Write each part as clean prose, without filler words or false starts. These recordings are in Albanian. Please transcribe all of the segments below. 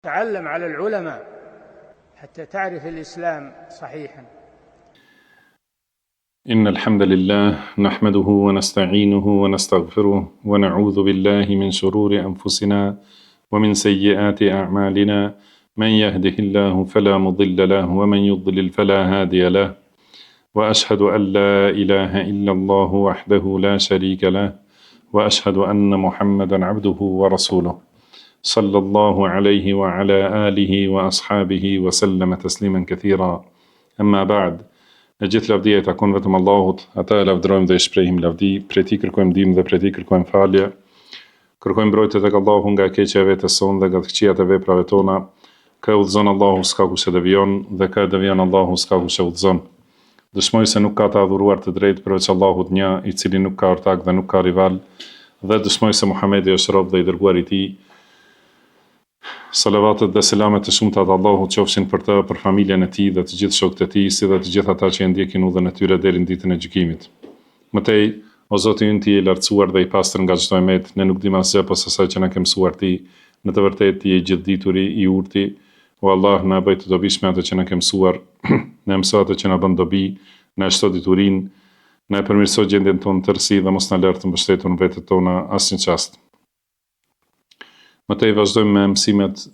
تعلم على العلماء حتى تعرف الإسلام صحيحا. إن الحمد لله نحمده ونستعينه ونستغفره ونعوذ بالله من شرور أنفسنا ومن سيئات أعمالنا، من يهده الله فلا مضل له ومن يضلل فلا هادي له، وأشهد أن لا إله إلا الله وحده لا شريك له، وأشهد أن محمدا عبده ورسوله صلى الله عليه وعلى آله وأصحابه وسلم تسليما كثيرا. أما بعد، në gjithë lavdia i takon vetëm Allahut, ata e lavdrojmë dhe i shprehim lavdi, prej tij kërkojmë ndihmë dhe prej tij kërkojmë falje. Kërkojmë mbrojtje tek Allahu nga keqja e vetes sonë dhe nga të këqijat e veprave tona. Kë udhëzon Allahu s'ka kush e devijon dhe kë devijon Allahu s'ka kush e udhëzon. Dëshmoj se nuk ka të adhuruar të drejtë përveç Allahut një, i cili nuk ka ortak dhe nuk ka rival, dhe dëshmoj se Muhamedi është rob dhe i dërguar i tij. Salavatet dhe selamet të shumta të Allahut qofshin për të, për familjen e tij dhe të gjithë shokët e tij, si dhe të gjithë ata që e ndjekin udhën e tyre deri në ditën e gjykimit. Mëtej, o Zoti ynë, ti je i lartësuar dhe i pastër nga çdo emet, ne nuk dimë asgjë pas asaj që na ke mësuar ti. Në të vërtetë ti je gjithdituri, i urti. O Allah, na bëj të dobishme atë që na ke mësuar, na mëso atë që na bën dobi, na shto diturinë, na përmirëso gjendjen tonë tërësi dhe mos na lër të mbështetur në vetët tona asnjë çast. Mëtej vazhdojmë me mësimet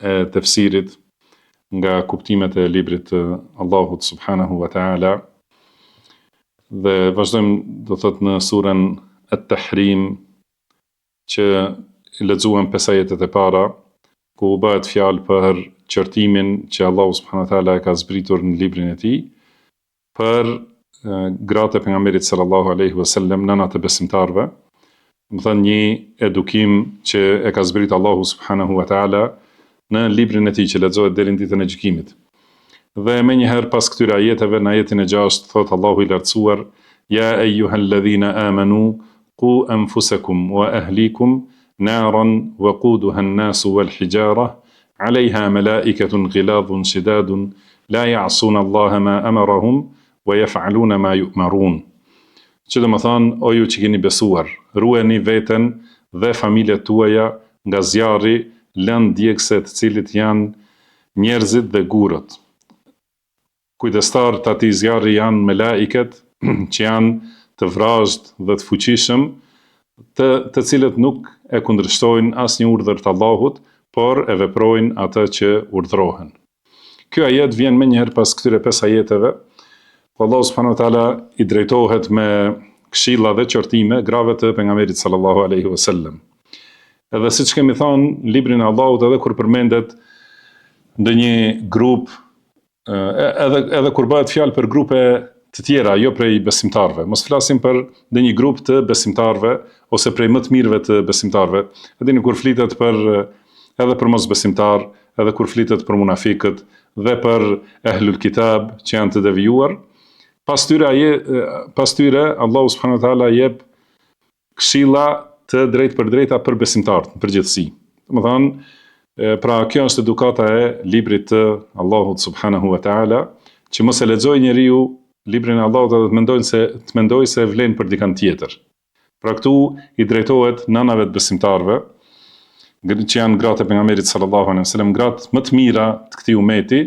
e tefsirit nga kuptimet e librit të Allahut subhanahu wa ta'ala, dhe vazhdojmë do thot në surën At-Tahrim, që lexuam 5 ajetet e para, ku bëhet fjalë për qortimin që Allahu subhanahu wa ta'ala e ka zbritur në librin e tij për gratë e pejgamberit sallallahu alaihi wasallam, nënat e besimtarëve. Më thënë një edukim që e ka zbrit Allahu subhanahu wa ta'ala në librin e tij që lexohet deri në ditën e gjykimit. Dhe më njëherë pas këtyre ajeteve, në ajetin e 6 thot Allahu i lartësuar: Ja ayyuhalladhina amanu qu anfusakum wa ahlikum naran waquduha an-nasu wal hijara 'alayha malaikatun ghiladun shidadun la ya'suna Allaha ma amarahum wa yaf'aluna ma yu'marun. Që do më thonë, o ju që keni besuar, ruajeni veten dhe familjet tuaja nga zjarri lënë djegëse, të cilit janë njerëzit dhe gurët. Kujdestar të atij zjarri janë melaiket, që janë të vrazhd dhe të fuqishëm, të cilët nuk e kundërshtojnë asnjë urdhër të Allahut, por e veprojnë atë që urdhrohen. Ky ajet vjen më njëherë pas këtyre 5 ajeteve. Allahu subhanahu wa taala i drejtohet me këshilla dhe qortime grave të pejgamberit sallallahu alaihi wasallam. Edhe siç kemi thënë, librin e Allahut, edhe kur përmendet ndonjë grup, edhe kur bëhet fjalë për grupe të tjera, jo prej besimtarëve, mos flasim për ndonjë grup të besimtarëve ose prej më të mirëve të besimtarëve. Edhe kur flitet edhe për mosbesimtar, edhe kur flitet për munafikët dhe për ehlul kitab që janë të devijuar, pas tyre Allahu subhanahu wa taala jep këshilla të drejtë për drejta për besimtarët në përgjithësi. Domethënë, pra kjo është edukata e librit të Allahut subhanahu wa taala, që mos e lexojë njeriu librin e Allahut dhe të mendojë se vlen për dikant tjetër. Pra këtu i drejtohet nënave të besimtarëve, që janë gratë e pejgamberit sallallahu alaihi wasallam, gratë më të mira të këtij umeti,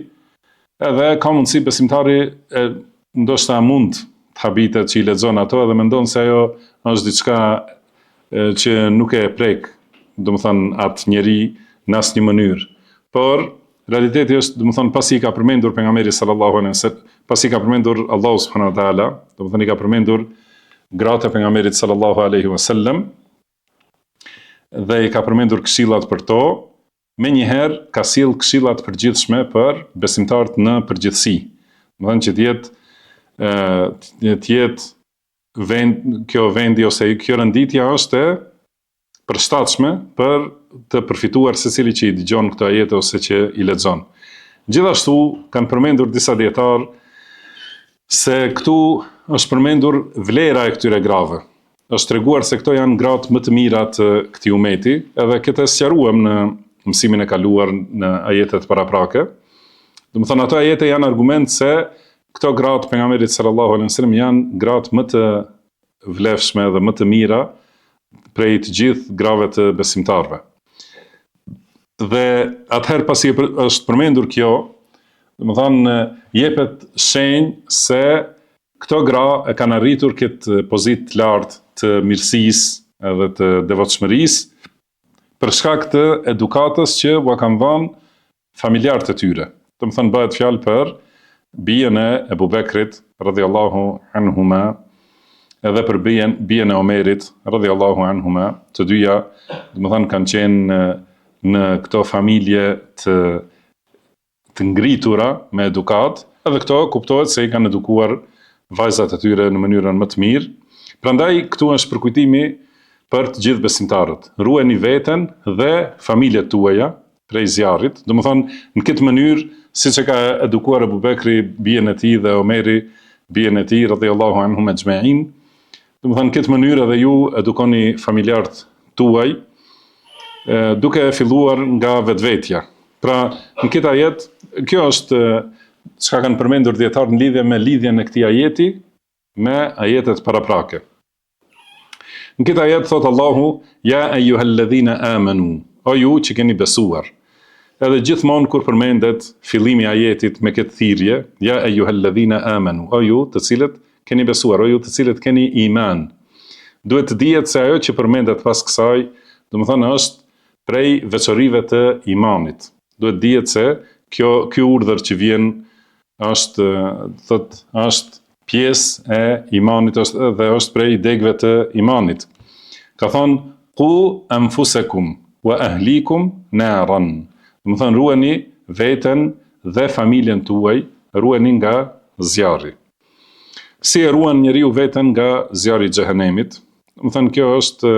edhe ka mundësi besimtari ndoshta mund të habitet që i lexon ato dhe mendon se ajo është diçka që nuk e prek, domethënë atë njeri në asnjë mënyrë. Por realiteti është, domethënë, pasi i ka përmendur pejgamberi sallallahu alaihi wasallam, pasi i ka përmendur Allahu subhanahu wa taala, domethënë i ka përmendur gratë e pejgamberit sallallahu alaihi wasallam dhe i ka përmendur këshillat për to, menjëherë ka sjell këshilla të përgjithshme për besimtarët në përgjithësi. Domethënë që të jetë kjo vendi ose kjo renditja është e përshtatshme për të përfituar secili që i dëgjon këto ajete ose që i lexon. Gjithashtu kanë përmendur disa dietar se këtu është përmendur vlera e këtyre grave. Është treguar se këto janë gratë më të mira të këtij umeti, edhe këtë sqaruam në mësimin e kaluar në ajetet paraprake. Domethënë ato ajete janë argument se këto gratë pejgamberit sallallahu alaihi wasallam janë gratë më të vlefshme dhe më të mira prej të gjithë grave të besimtarëve. Dhe atëherë pasi është përmendur kjo, domethënë jepet shenjë se këto gra e kanë arritur këtë pozitë të lartë të mirësisë edhe të devotshmërisë për shkak të edukatës që u kanë dhënë familjarët e tyre. Domethënë bëhet fjalë për bijën e Ebu Bekrit radhiyallahu anhuma edhe për bijën e Omerit radhiyallahu anhuma. Të dyja, domethënë kanë qenë në këto familje të ngritura me edukat, edhe këto kuptohet se i kanë edukuar vajzat e tyre në mënyrën më të mirë. Prandaj këtu është përkujtimi për të gjithë besimtarët. Ruajeni veten dhe familjet tuaja prej zjarrit. Domethënë në këtë mënyrë, siç e ka edukuar Abu Bekri bijën e tij dhe Omeri bijën e tij radhiyallahu anhum ejma'in. Domethënë në këtë mënyrë edhe ju edukoni familjarët tuaj, duke filluar nga vetvetja. Pra, në këtë ajet, kjo është çka kanë përmendur dietarët në lidhje me lidhjen e këtij ajeti me ajetet paraprake. Në këtë ajet thot Allahu, ja eyyuhalladhina amanu, o ju që keni besuar. Edhe gjithmonë kur përmendet fillimi i ajetit me këtë thirrje, ja eyyuhalladhina amanu, o ju të cilët keni besuar, o ju të cilët keni iman. Duhet të dihet se ajo që përmendet pas kësaj, domethënë është prej veçorive të imanit. Duhet dihet se ky urdhër që vjen është pjesë e imanit dhe është prej degëve të imanit. Ka thonë, qu anfusakum wa ahlikum naran. Domethënë ruani veten dhe familjen tuaj, ruani nga zjarri. Si e ruan njeriu veten nga zjarri i xhehenemit? Domethënë kjo është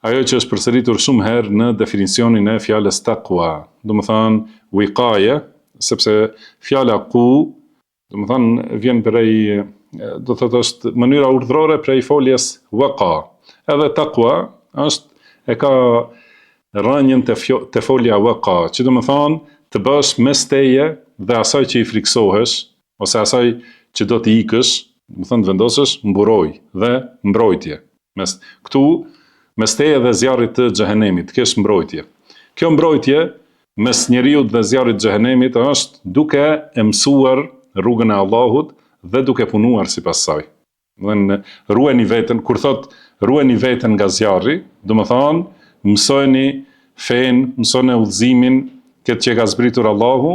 ajo që është përsëritur shumë herë në definicionin e fjalës taqwa. Domethënë wiqaje, sepse fjala qu, domethënë vjen prej, do thotë është mënyra urdhërore prej foljes waqa. Edhe taqwa e ka rënjën te folja waqa, që domethënë të bësh mes teje dhe asaj që i friksohesh ose asaj që do të ikësh, domethënë të vendosësh mburoj dhe mbrojtje. Mes teje dhe zjarrit të xhehenemit, kesh mbrojtje. Kjo mbrojtje mes njeriut dhe zjarrit të xhehenemit është duke e mësuar rrugën e Allahut dhe duke punuar sipas saj. Domethënë ruajeni veten, kur thot ruajeni veten nga zjarri, domethënë mësojeni fen, mësoni udhëzimin këtë që ka zbritur Allahu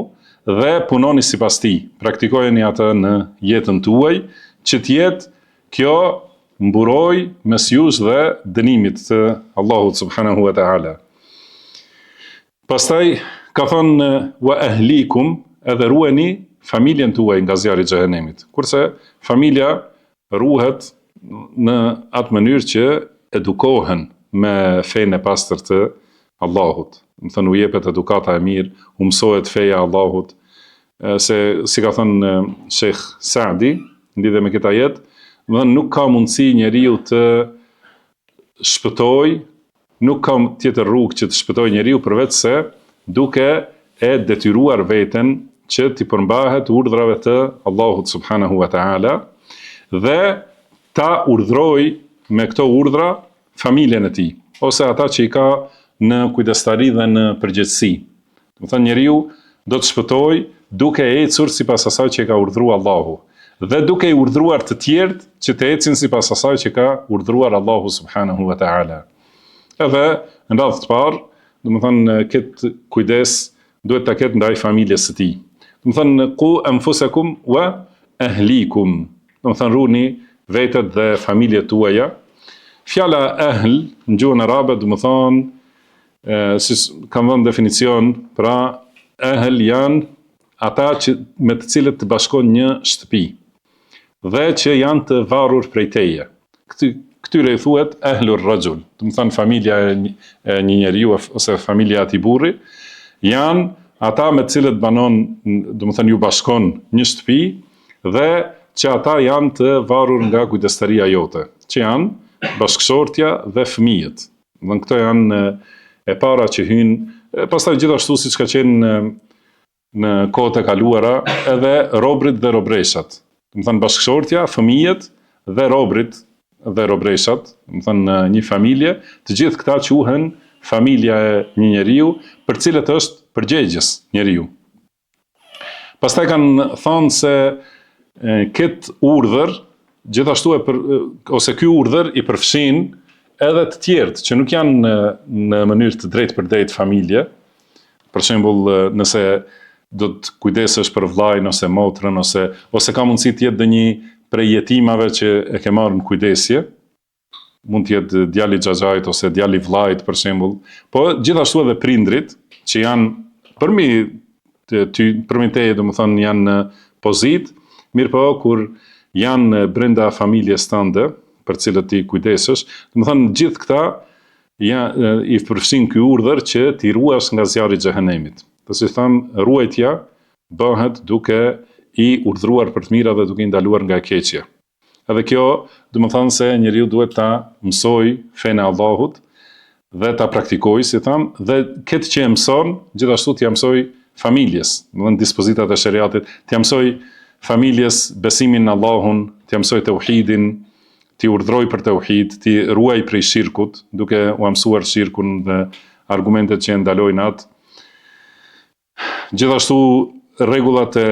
dhe punoni sipas tij. Praktikojeni atë në jetën tuaj, që të jetë kjo mburoj mes jush dhe dënimit të Allahut subhanahu wa ta'ala. Pastaj ka thonë wa ahlikum, edhe ruajeni familjen tuaj nga zjarri i xhehenemit. Kurse familja ruhet në atë mënyrë që edukohen me fenë e pastër të Allahut. Më thënë u jepet edukata e mirë, u mësohet feja e Allahut, se si ka thënë Sheikh Saadi, lidhe me këtë ajet, nuk ka mundësi njeriu të shpëtoj, nuk ka tjetër rrugë që të shpëtoj njeriu përveç se duke e detyruar veten që t'i përmbahet urdhrave të Allahut subhanahu wa ta'ala dhe ta urdhroj me këto urdhra familjen e tij, ose ata që i ka në kujdestari dhe në përgjegjësi. Do të thënë njeriu do të shpëtoj duke ecur sipas asaj që ka urdhëruar Allahu dhe duke i urdhëruar të tjerët që të ecin sipas asaj që ka urdhëruar Allahu subhanahu wa ta'ala. Edhe në radhë të parë, do të thënë këtë kujdes duhet ta ketë ndaj familjes së tij. Do të thënë qu anfusakum wa ahlikum. Do të thënë ruani vetët dhe familjet tuaja. Fjala ahl në gjuhën arabe do të thonë si kam dhënë definicion, pra ahl janë ata që me të cilët të bashkon një shtëpi dhe që janë të varur prej teje. Këtyre i thuhet ahlur rajul, do të thonë familja e një njeriu ose familja e atij burri, janë ata me të cilët banon, do të thënë ju bashkon një shtëpi dhe që ata janë të varur nga kujdestaria jote, që janë bashkëshortja dhe fëmijët. Dhe këto janë e para që hyjnë, pastaj gjithashtu siç ka qenë në kohët e kaluara, edhe robrit dhe robreshat. Do të thënë bashkëshortja, fëmijët dhe robrit dhe robreshat, do të thënë një familje, të gjithë këta quhen familja e një njeriu, për cilët është përgjegjës njeriu. Pastaj kanë thënë se këtë urdhër, gjithashtu ose ky urdhër i përfshin edhe të tjerët që nuk janë në mënyrë të drejtë për drejtë familje. Për shembull, nëse do të kujdesesh për vllajën ose motrën ose ka mundësi të jetë ndonjë prej jetimave që e ke marrë në kujdesje, mund të jetë djali i xhaxhait ose djali i vllait për shembull, po gjithashtu edhe prindrit që janë përmi teje, domethënë janë në pozitë, mirë po kur janë brenda familjes tënde, për cilët ti kujdesesh, domethënë gjithë këta i përfshin ky urdhër që ti ruash nga zjarri i xhehenemit. Do si thënë, ruajtja bëhet duke i urdhëruar për të mira dhe duke i ndaluar nga e keqja. Edhe kjo, domethënë se njeriu duhet ta mësoj fenë e Allahut dhe ta praktikojë, si tham, dhe këtë që e mëson, gjithashtu t'ia mësoj familjes, domethënë dispozitat e shariatit, t'ia mësoj familjes besimin në Allahun, t'ia mësoj tauhidin, t'i urdhroj për tauhid, t'i ruaj prej shirkut, duke u mësuar shirkun dhe argumentet që e ndalojnë atë. Gjithashtu rregullat e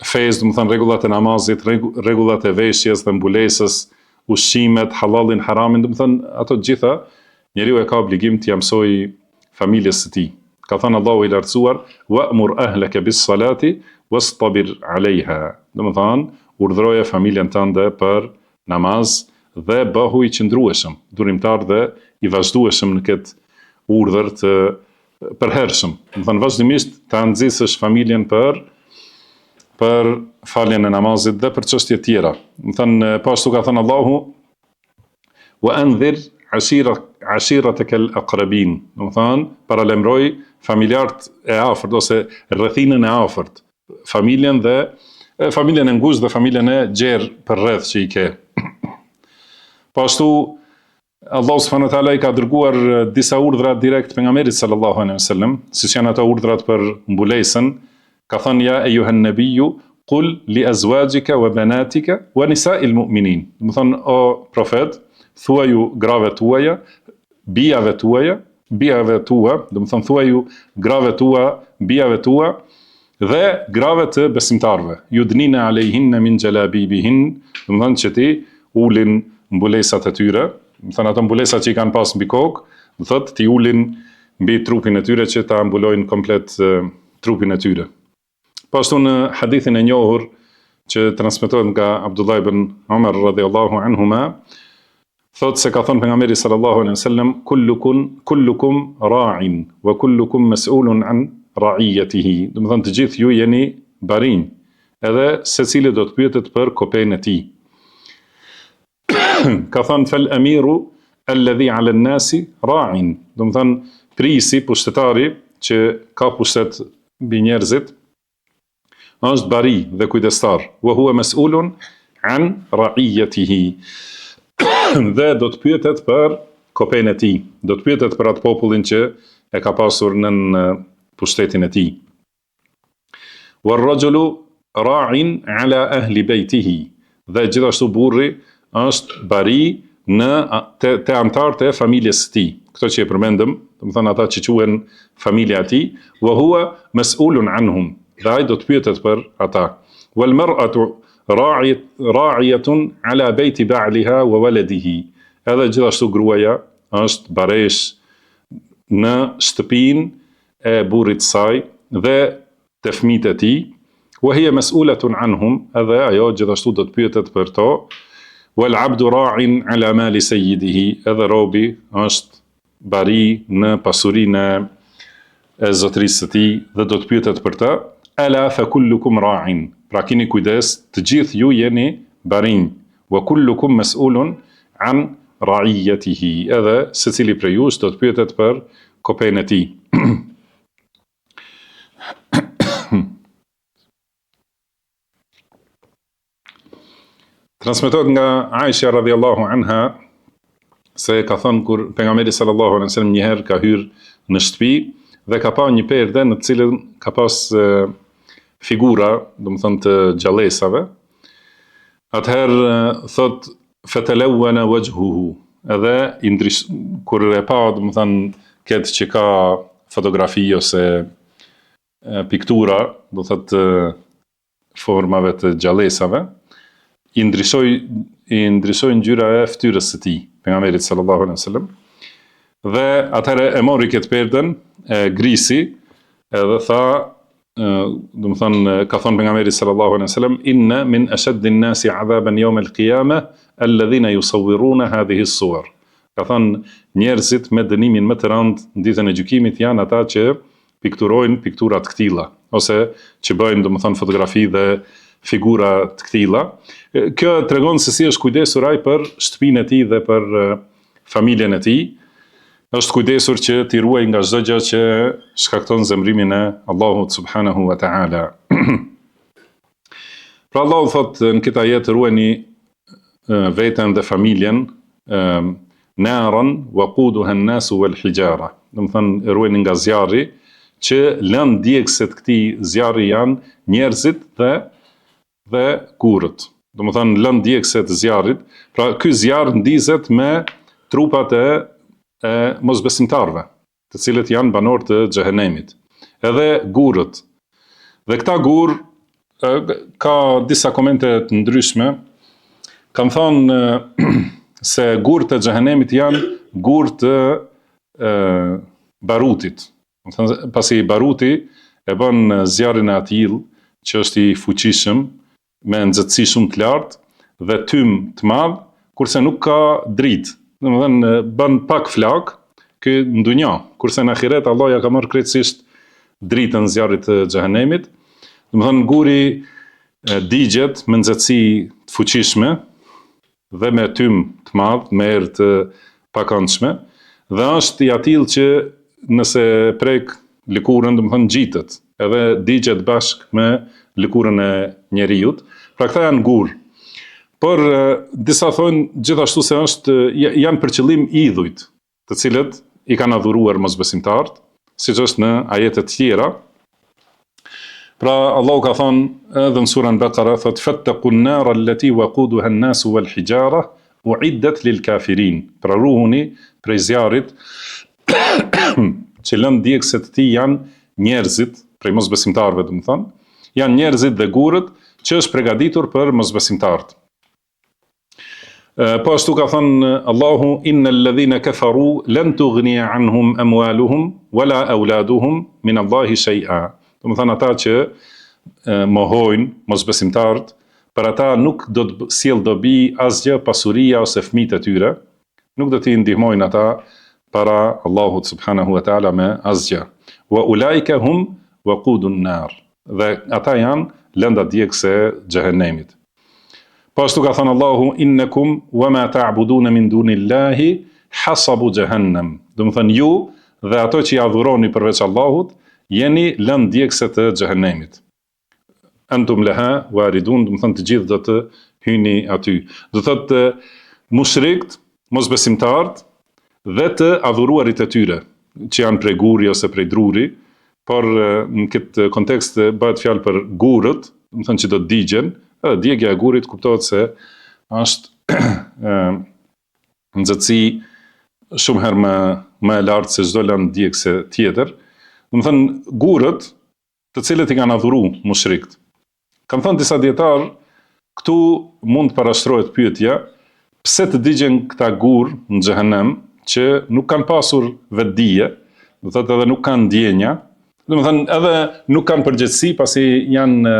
fesë, domethënë rregullat e namazit, rregullat e veshjes dhe mbulesës, ushqimet, halalin, haramin, domethënë ato të gjitha njeriu e ka obligim t'i mësoj familjes së tij. Ka thënë Allahu i lartësuar: "Wa'mur ahlaka bis-salati wastabir 'alayha." Domethënë urdhroje familjen tënde për namaz dhe bëhu i qëndrueshëm, durimtar dhe i vazhdueshëm në këtë urdhër të përhershëm. Domethënë vazhdimisht ta nxisësh familjen për faljen e namazit dhe për çështje tjera. Domethënë po ashtu ka thënë Allahu: "Wa anzir ashirataka al-aqrabin." Domethënë paralemroj familjarët e afërt ose rrethinën e afërt, familjen e ngushtë dhe familjen e gjerë për rreth që i ke. Po ashtu Allahu subhanahu wa taala i ka dërguar disa urdhra direkt pejgamberit sallallahu alaihi wasallam, siç janë ato urdhrat për mbulesën. Ka thënë: "Ja ejuhan nabiyyu qul li azwajika wa banatika wa nisa'il mu'minin." Domethënë o profet, thuaju grave tuaja, bijave tua, domethënë thuaju grave tua, bijave tua dhe grave të besimtarve. Yudnina alejhinna min jalabibihin, domethënë që ti ulin mbulesat e tyre, domethënë ato mbulesat që i kanë pas mbi kokë, do thotë ti ulin mbi trupin e tyre që ta mbulojnë komplet trupin e tyre. Po ashtu në hadithin e njohur që transmetohet nga Abdullah ibn Umar radhiyallahu anhuma, thotë se ka thënë pejgamberi sallallahu alaihi wasallam: kullukum ra'in wa kullukum mas'ulun an ra'iyatihi. Domethënë të gjithë ju jeni barinj, edhe secili do të pyetet për kopën e tij. Ka thënë: "Fal amiru alladhi 'ala an-nasi ra'in." Domethënë prisi, pushtetari që ka pushtet mbi njerëzit, është bari dhe kujdestar. Wa huwa mas'ulun an ra'iyatihi. Dhe do të pyetet për kopën e tij, do të pyetet për atë popullin që e ka pasur në pushtetin e tij. War-rajulu ra'in 'ala ahli baytihi. Dhe gjithashtu burri është bari te anëtarët e familjes së tij. Këto që e përmendëm, domethënë ata që quhen familja e tij, wa huwa mas'ulun anhum. Dhe ai do të pyetet për ata. Wal mar'atu ra'iyatun 'ala bayti ba'liha wa waladihi. Edhe gjithashtu gruaja është baresh në shtëpinë e burrit të saj dhe të fëmijët e tij. Wa hiya mas'ulatun anhum. Edhe ajo gjithashtu do të pyetet për to. Wal 'abdu ra'in 'ala mali sayyidihi. Edhe robi është bari në pasurinë e zotërisë së tij dhe do të pyetet për të. Ala fa kullukum ra'in. Pra keni kujdes, të gjithë ju jeni barinj. Wa kullukum mas'ulun an ra'iyatihi. Edhe secili prej jush do të pyetet për kopën e tij. Transmetohet nga Aisha radhiyallahu anha se ka thënë kur pejgamberi sallallahu alaihi wasallam një herë ka hyrë në shtëpi dhe ka pa një perde në të cilën ka pas figura, domethënë të gjallësave. Atëherë thot fatalawana wajhuhu. Edhe kur e pa, domethënë këtë që ka fotografi ose piktura, do thotë formave të gjallësave, i ndryshoi ngjyra e fytyrës së tij, pejgamberit sallallahu alaihi wasallam. Dhe atëherë e mori këtë perdën, e grisi, edhe tha, do të thonë, ka thonë pejgamberi sallallahu alaihi wasallam, inna min ashaddi an-nasi 'adhaban yawm al-qiyamah alladhina yusawwiruna hadhihi as-suwar. Ka thonë, njerëzit me dënimin më të rëndë në ditën e gjykimit janë ata që pikturojnë piktura të këtilla, ose që bëjnë, do të thonë, fotografi dhe figura të këtilla. Kjo tregon se si është kujdesur ai për shtëpinë e tij dhe për familjen e tij. Është kujdesur që t'i ruaj nga çdo gjë që shkakton zemrimin e Allahut subhanahu wa ta'ala. Pra Allahu thotë në këtë ajet, ruajini veten dhe familjen, naran waquduha an-nasu wal hijara. Do të thonë, ruajini nga zjarri, që lënë djegëse të këtij zjarri janë njerëzit dhe kurrët. Do të thonë, lënë djegëse të zjarrit. Pra ky zjarr ndizet me trupat e mosbesimtarëve, të cilët janë banorë të xhehenemit. Edhe gurët. Dhe këta gurë, ka disa komente të ndryshme, kanë thonë se gurët e xhehenemit janë gurë të barutit. Pasi baruti e bën zjarrin e atill, që është i fuqishëm, me nxehtësi shumë të lartë dhe tym të madh, kurse nuk ka dritë. Domethënë bën pak flak ky në dunja, kurse në ahiret Allah ja ka marrë krejtësisht dritën zjarrit të xhehenemit. Domethënë guri digjet me nxehtësi të fuqishme dhe me tym të madh, me erë të pakëndshme, dhe është i atill që nëse prek lëkurën, domethënë ngjitet, edhe digjet bashkë me lëkurën e njeriut. Pra këta janë gur. Por disa thonë gjithashtu se janë për qëllim idhujt, të cilët i kanë adhuruar mosbesimtarët, siç është në ajete të tjera. Pra Allahu ka thonë edhe në surën Baqara, thotë fattaqun nar allati waquduha an-nasu wal hijara u'iddat lil kafirin. Pra ruhuni prej zjarrit që lënë djegëse të tij janë njerëzit, prej mosbesimtarëve, do të thonë, janë njerëzit dhe gurët që është përgatitur për mosbesimtarët. Po ashtu ka thënë Allahu, innal ladhina kafaru lan tughniya anhum amwaluhum wala auladuhum min Allahi shay'a. Do të thonë ata që mohojnë mosbesimtarët, për ata nuk do të sjell dobi asgjë pasuria ose fëmijët e tyre, nuk do t'i ndihmojnë ata para Allahut subhanahu wa ta'ala me asgjë. Wa ulaika hum waqudun nar. Dhe ata janë lënda djegëse e xhehenemit. Po ashtu ka thënë Allahu, innakum wa ma ta'buduna min dunillahi hasabu jahannam. Do të thënë ju dhe ato që i adhuroni përveç Allahut jeni lëndë djegëse të xhehenemit. Antum laha waridun, do të thënë të gjithë do të hyni aty. Do thotë mushrikët, mosbesimtarët dhe të adhuruarit e tyre, që janë prej guri ose prej druri, por në këtë kontekst bëhet fjalë për gurët, do të thënë që do të digjen. Djegja e gurit kuptohet se është nxehtësi shumë herë më e lartë se çdo lëndë djegëse tjetër. Do të thënë gurët, të cilët i kanë adhuru mushrikët. Kanë thënë disa dietar, këtu mund të parashtrohet pyetja, pse të digjen këta gurë në xhehenem që nuk kanë pasur vetdije, do thotë edhe nuk kanë ndjenja, do të thënë edhe nuk kanë përgjegjësi pasi janë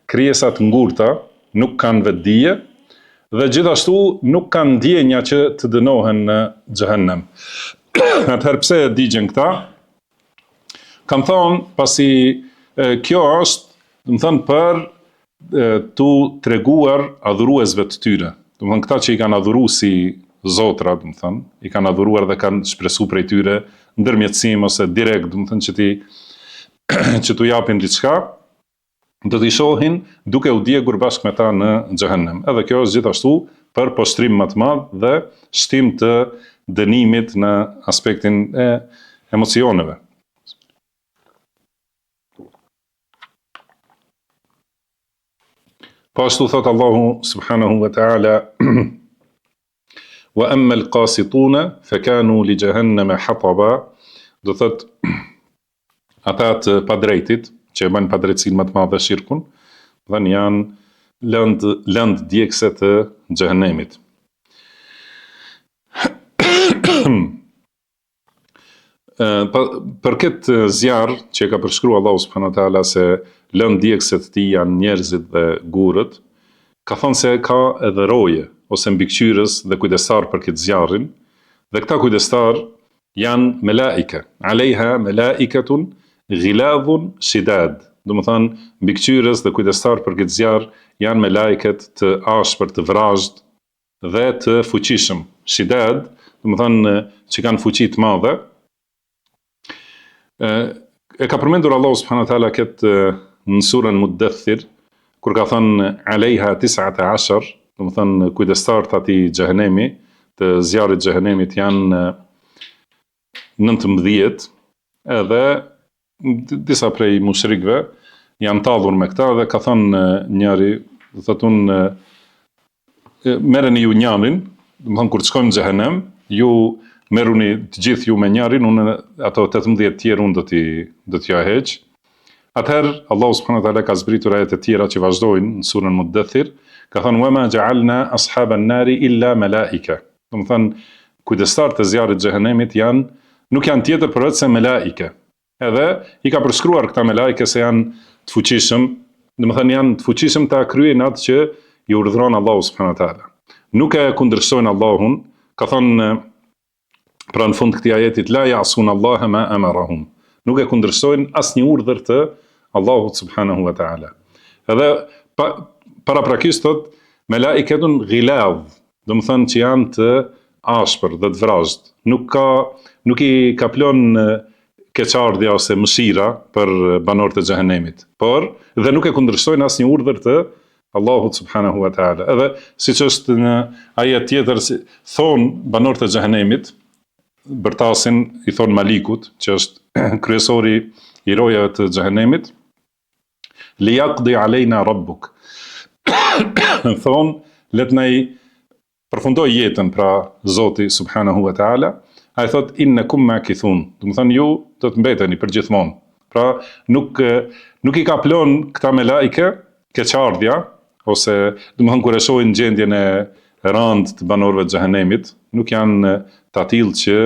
krijesat ngurta, nuk kanë vetdije dhe gjithashtu nuk kanë ndjenja që të dënohen në xhehenem. Atëherë pse e digjen këta? Kam thonë pasi kjo është, do të thënë, për tu treguar adhuruesve të tyre. Do të thënë këta që i kanë adhuru si zotra, do të thënë, i kanë adhuruar dhe kanë shpresu prej tyre ndërmjetësim ose direkt, do të thënë që t'u japin diçka, do t'i shohin duke u djegur bashkë me ta në xhehenem. Edhe kjo është gjithashtu për poshtrim më të madh dhe shtim të dënimit në aspektin e emocioneve. Po ashtu thot Allahu subhanahu wa ta'ala, wa amma al-qasituna fa kanu li jahannama hataba, do thot ata të padrejtit që e bajnë padrejtësinë më të madhe shirkun, dhe janë lëndë djegëse të xhehenemit. Për këtë zjarr që ka përshkruar Allahu subhanahu wa taala se lëndë djegëse të tij janë njerëzit dhe gurët, ka thonë se ka edhe roje ose mbikëqyrës dhe kujdestar për këtë zjarrin, dhe këta kujdestar janë melaike, alejha melaikatun ghiladhun shidad. Do më thënë, mbikëqyrës dhe kujdestar për këtë zjarr janë melaiket të ashpër, të vrazhd dhe të fuqishëm. Shidad, do më thënë që kanë fuqi të madhe. E ka përmendur Allahu subhanahu wa taala këtë në surën Muddathir, kur ka thënë alejha 19, do më thënë kujdestar të atij xhehenemi, të zjarrit xhehenemit janë 19, edhe disa prej mushrikëve janë tallur me këta dhe ka thënë njëri, do thotë unë merreni ju njërin, do të thonë kur të shkojmë në xhehenem, ju merruni të gjithë ju me njërin, unë ato 18 tjerë unë do t'ja heq. Atëherë Allahu subhanahu wa taala ka zbritur ajet e tjera që vazhdojnë në surën Muddathir, ka thënë wa ma ja'alna ashaban nari illa malaika. Do të thonë kujdestarët e zjarrit të xhehenemit nuk janë tjetër përveç se melaike. Edhe i ka përshkruar këta melaike se janë të fuqishëm, do të thënë janë të fuqishëm ta kryejnë atë që i urdhëron Allahu subhanahu wa taala. Nuk e kundërshtojnë Allahun, ka thënë pra në fund këtij ajetit la ya'sun Allaha ma amarahum. Nuk e kundërshtojnë asnjë urdhër të Allahut subhanahu wa taala. Edhe paraprakisht thot melaiketun ghiladh, do të thënë që janë të ashpër dhe të vrazhd. Nuk i kaplon keqardhja ose mëshira për banorët e xhehenemit, por dhe nuk e kundërshtojnë asnjë urdhër të Allahut subhanahu wa taala. Edhe siç është në ajet tjetër, thon banorët e xhehenemit, bërtasin i thon Malikut, që është kryesori i rojave të xhehenemit, li yaqdi alejna rabbuk. Thon, let na i përfundoj jetën, pra Zoti subhanahu wa taala. Ai thot innakum makithun, do të thënë ju do të mbeteni përgjithmonë. Pra nuk i ka plon këta melaike keqardhja, ose do të thënë kur e shohin gjendjen e rëndë të banorëve të xhehenemit, nuk janë të tillë që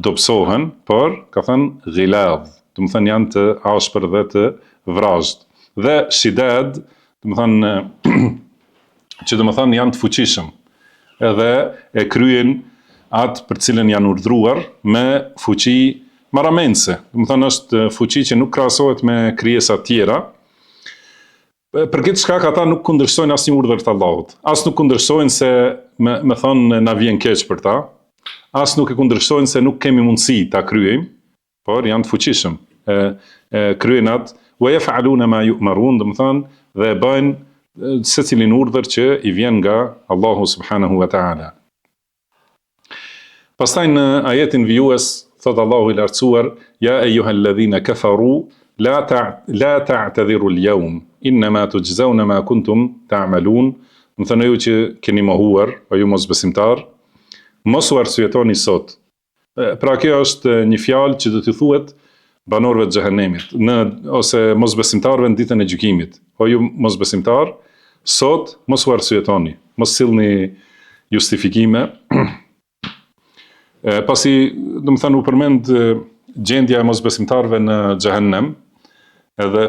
dobësohen, por ka thënë ghiladh, do të thënë janë të ashpër dhe të vrazhd. Dhe shidad, do të thënë që do të thënë janë të fuqishëm, edhe e kryen atë për cilën janë urdhruar me fuqi marramense. Do të thënë është fuqi që nuk krahasohet me krijesa të tjera. Për këtë shkak ata nuk kundërshtojnë asnjë urdhër të Allahut. As nuk kundërshtojnë se me thonë na vjen keq për ta. As nuk e kundërshtojnë se nuk kemi mundësi ta kryejmë, por janë të fuqishëm. Kryejnë atë wa yaf'aluna ma yu'marun, do të thënë dhe bëjnë secilin urdhër që i vjen nga Allahu subhanahu wa taala. Pastaj në ajetin vijues thot Allahu i lartësuar ja ayyuhalladhina kafaru la ta'tadhiru al-yawm inma tujzauna ma kuntum ta'malun. Do thënë ju që keni mohuar, o ju mosbesimtar, mos u arsyetoni sot. Pra kjo është një fjalë që do t'i thuhet banorëve të xhehenemit, ose mosbesimtarëve në ditën e gjykimit. O ju mosbesimtar, sot mos u arsyetoni, mos sillni justifikime. Pasi, do të thënë, u përmend gjendja e mosbesimtarëve në xhehenem, edhe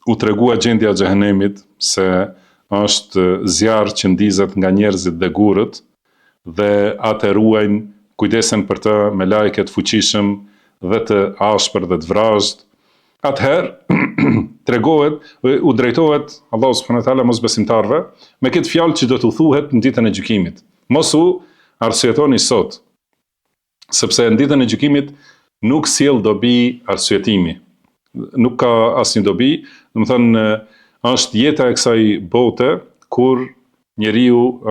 u tregua gjendja e xhehenemit se është zjarr që ndizet nga njerëzit dhe gurët, dhe atë ruajnë, kujdesen për të me lajket fuqishëm dhe të ashpër dhe të vrazhd. Atëherë tregohet, u drejtohet Allahu subhanahu wa taala mosbesimtarëve me këtë fjalë që do t'u thuhet në ditën e gjykimit. Mos u arsyetoni sot, sepse në ditën e gjykimit nuk sjell dobi arsyetimi. Nuk ka asnjë dobi, do të thënë është jeta e kësaj bote kur njeriu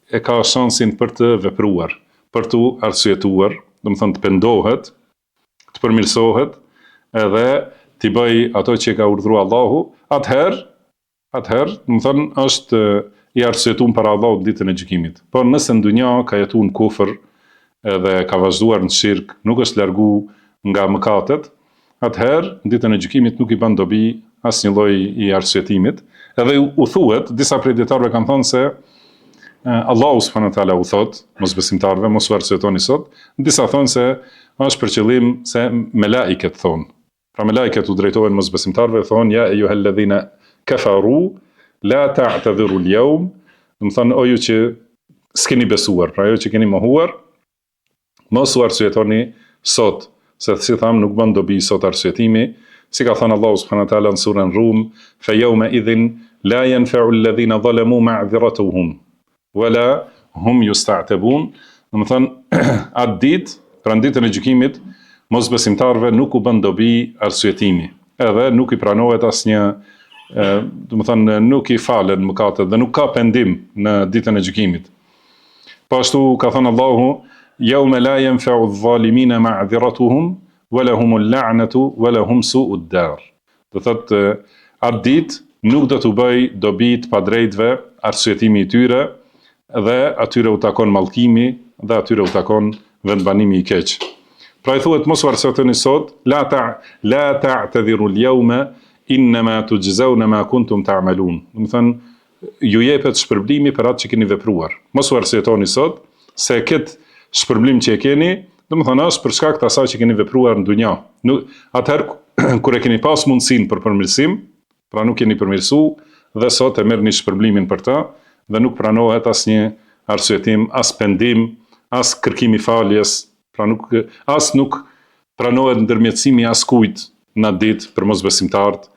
e ka shansin për të vepruar, për të arsyetuar, do të thënë të pendohet, të përmirësohet, edhe t'i bëj ato që ka urdhëruar Allahu, atëherë, do të thënë është i arsyetuar para Allahut ditën e gjykimit. Por nëse në dunja ka jetuar në kufër edhe ka vazhduar në shirk, nuk është largu nga mëkatet, atëherë në ditën e gjykimit nuk i bën dobi asnjë lloj i arsyetimit. Edhe u thuhet, disa prej dietarëve kanë thënë se Allahu subhanahu wa taala u thot mosbesimtarëve mos u arsyetoni sot, disa thonë se është për qëllim se melaiket thonë. Pra melaiket u drejtohen mosbesimtarëve, thonë ja ayyuhalladhina kafaru la ta'tadhiru al-yawm, do të thonë o ju që s'keni besuar, pra ju që keni mohuar, mos u arsyetoni sot, se si tham nuk bën dobi sot arsyetimi, si ka thënë Allahu subhanahu wa taala në surën Rum, fa yawma idhin la yanfa'u alladhina zalamu ma'dhiratuhum wala hum yusta'tabun. Do të thonë atë ditë, pra në ditën e gjykimit, mosbesimtarëve nuk u bën dobi arsyetimi, edhe nuk i pranohet asnjë, do të thonë nuk i falen mëkatet dhe nuk ka pendim në ditën e gjykimit. Po ashtu ka thënë Allahu, yawma la yanfa'u adh-dhalimina ma'dhiratuhum wala humul la'natu wala hum su'ud dar. Do thotë atë ditë nuk do t'u bëj dobi të padrejtëve arsyetimi i tyre, dhe atyre u takon mallkimi dhe atyre u takon vendbanimi i keq. Pra i thuhet mos u arsyetoni sot, la ta'tadhiru al-yawma innama tujzauna ma kuntum ta'malun. Do të thënë ju jepet shpërblimi për atë që keni vepruar. Mos u arsyetoni sot se këtë shpërblim që e keni, do të thonë është për shkak të asaj që keni vepruar në dunja. Atëherë kur e keni pas mundësinë për përmirësim, pra nuk keni përmirësu dhe sot e merrni shpërblimin për të, dhe nuk pranohet asnjë arsyetim, as pendim, as kërkimi faljes, pra nuk pranohet ndërmjetësimi as kujt në atë ditë për mosbesimtarët.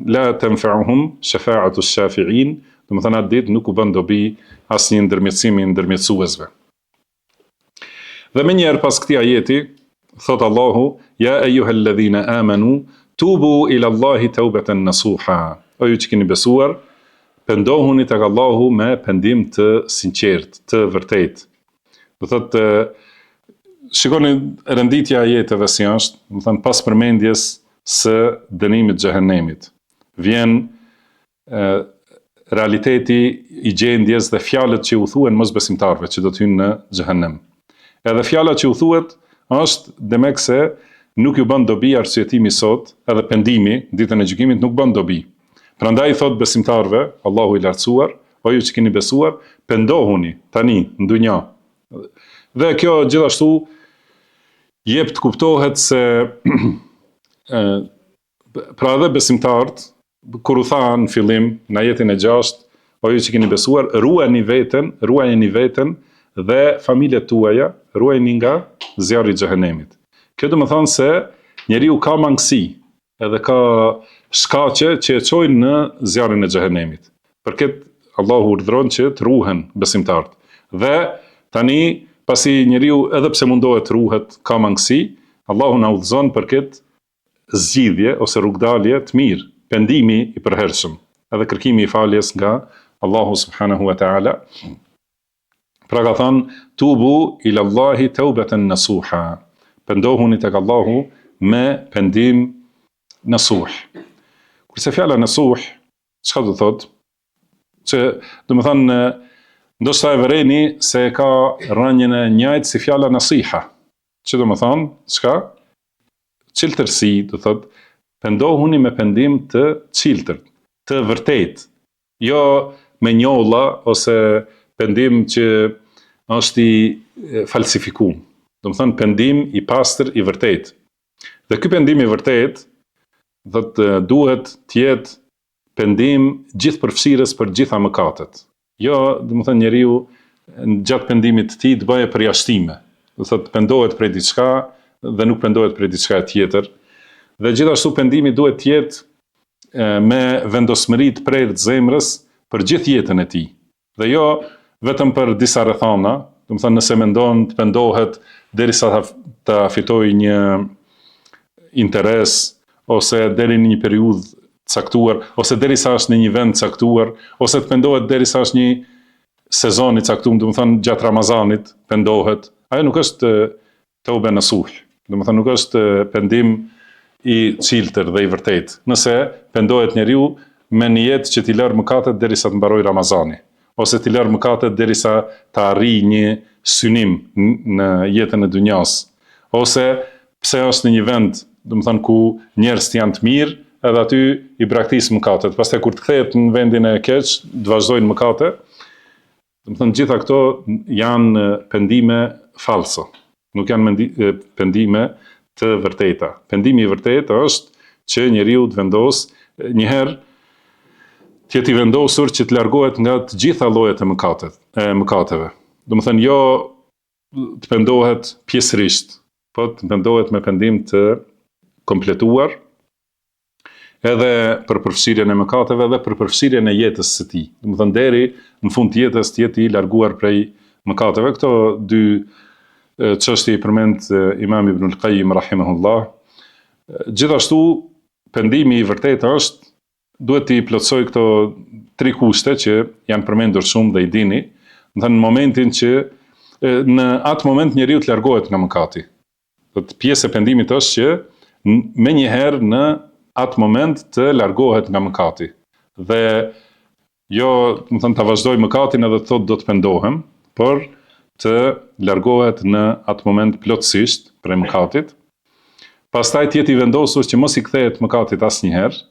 La tanfa'uhum shafa'atu ash-shafi'in, do të thonë atë ditë nuk u bën dobi asnjë ndërmjetësimi i ndërmjetësuesve. Dhe më njëherë pas këtij ajeti, thot Allahu, ja ayyuhalladhina amanu tubu ila Allahi tawbatan nasuha. O ju që keni besuar, pendohuni tek Allahu me pendim të sinqert, të vërtet. Do thotë, shikoni renditja e ajeteve si është, do thënë pas përmendjes së dënimit xhehenemit. Vjen realiteti i gjendjes dhe fjalët që u thuhen mosbesimtarëve që do të hyjnë në xhehenem. Edhe fjala që u thuhet është demek se nuk ju bën dobi arsyetimi sot, edhe pendimi ditën e gjykimit nuk bën dobi. Prandaj thot besimtarëve, Allahu i lartësuar, o ju që keni besuar, pendohuni tani në dunja. Dhe kjo gjithashtu jep të kuptohet se pra edhe besimtarët, kur u tha në fillim në ajetin e 6, o ju që keni besuar, ruajeni veten dhe familjet tuaja, ruajeni nga zjarri i xhehenemit. Kjo do të thonë se njeriu ka mangësi, edhe ka shkaqe që e çojnë në zjarrin e xhehenemit. Për këtë Allahu urdhëron që të ruhen besimtarët. Dhe tani pasi njeriu edhe pse mundohet të ruhet, ka mangësi, Allahu na udhëzon për këtë zgjidhje ose rrugdalje të mirë, pendimi i përhershëm, edhe kërkimi i faljes nga Allahu subhanahu wa taala. Pra ka thënë tubu ila Allahi tawbatan nasuha. Pendohuni tek Allahu me pendim nasuh. Kurse fjala nasuh, çka do thotë? Që do të thonë ndoshta e vëreni se ka rënjën e njëjtë si fjala nasiha. Që do të thonë, çka? Çiltërsi, do thotë, pendohuni me pendim të çiltërt, të vërtet. Jo me njolla ose pendim që është i falsifikuar. Do të thonë pendim i pastër i vërtet. Dhe ky pendim i vërtet duhet të jetë pendim gjithëpërfshirës për gjitha mëkatet. Jo, do të thonë njeriu gjatë pendimit të tij të bëjë përjashtime. Do thotë pendohet prej diçka dhe nuk pendohet prej diçka tjetër. Dhe gjithashtu pendimi duhet të jetë me vendosmëri të prerë të zemrës për gjithë jetën e tij. Dhe jo vetëm për disa rrethana, do të thonë nëse mendon të pendohet derisa ta fitojë një interes ose deri në një periudhë caktuar, ose derisa është në një vend caktuar, ose të pendohet derisa është një sezon i caktuar, do të thonë gjatë Ramazanit pendohet. Ajo nuk është tauba nasuh. Do të thonë nuk është pendim i çiltër dhe i vërtet. Nëse pendohet njeriu me nijet që t'i lërë mëkatet derisa të mbarojë Ramazani, ose t'i lërë mëkatet derisa të arrijë një synim në jetën e dunjas, ose pse është në një vend, domethënë ku njerëzit janë të mirë, edhe aty i braktis mëkatet. Pastaj kur të kthehet në vendin e keq, të vazhdojnë mëkate. Domethënë gjitha këto janë pendime falso. Nuk janë pendime të vërteta. Pendimi i vërtetë është që njeriu të vendosë një herë të jetë i vendosur që të largohet nga të gjitha llojet e mëkateve. Domethënë jo të pendohet pjesërisht, po të pendohet me pendim të kompletuar, edhe për përfshirjen e mëkateve dhe për përfshirjen e jetës së tij. Domethënë deri në fund të jetës të jetë i larguar prej mëkateve. Këto dy çështje i përmend Imam Ibn al-Qayyim rahimahullah. Gjithashtu pendimi i vërtetë është duhet të plotësoj këto 3 kushte që janë përmendur shumë dhe i dini, në momentin që në atë moment njeriu të largohet nga mëkati. Pjesë e pendimit është që menjëherë në atë moment të largohet nga mëkati. Dhe jo, të vazhdoj mëkatin edhe të thotë do të pendohem, por të largohet në atë moment plotësisht prej mëkatit. Pastaj të jetë i vendosur që mos i kthehet mëkatit asnjëherë,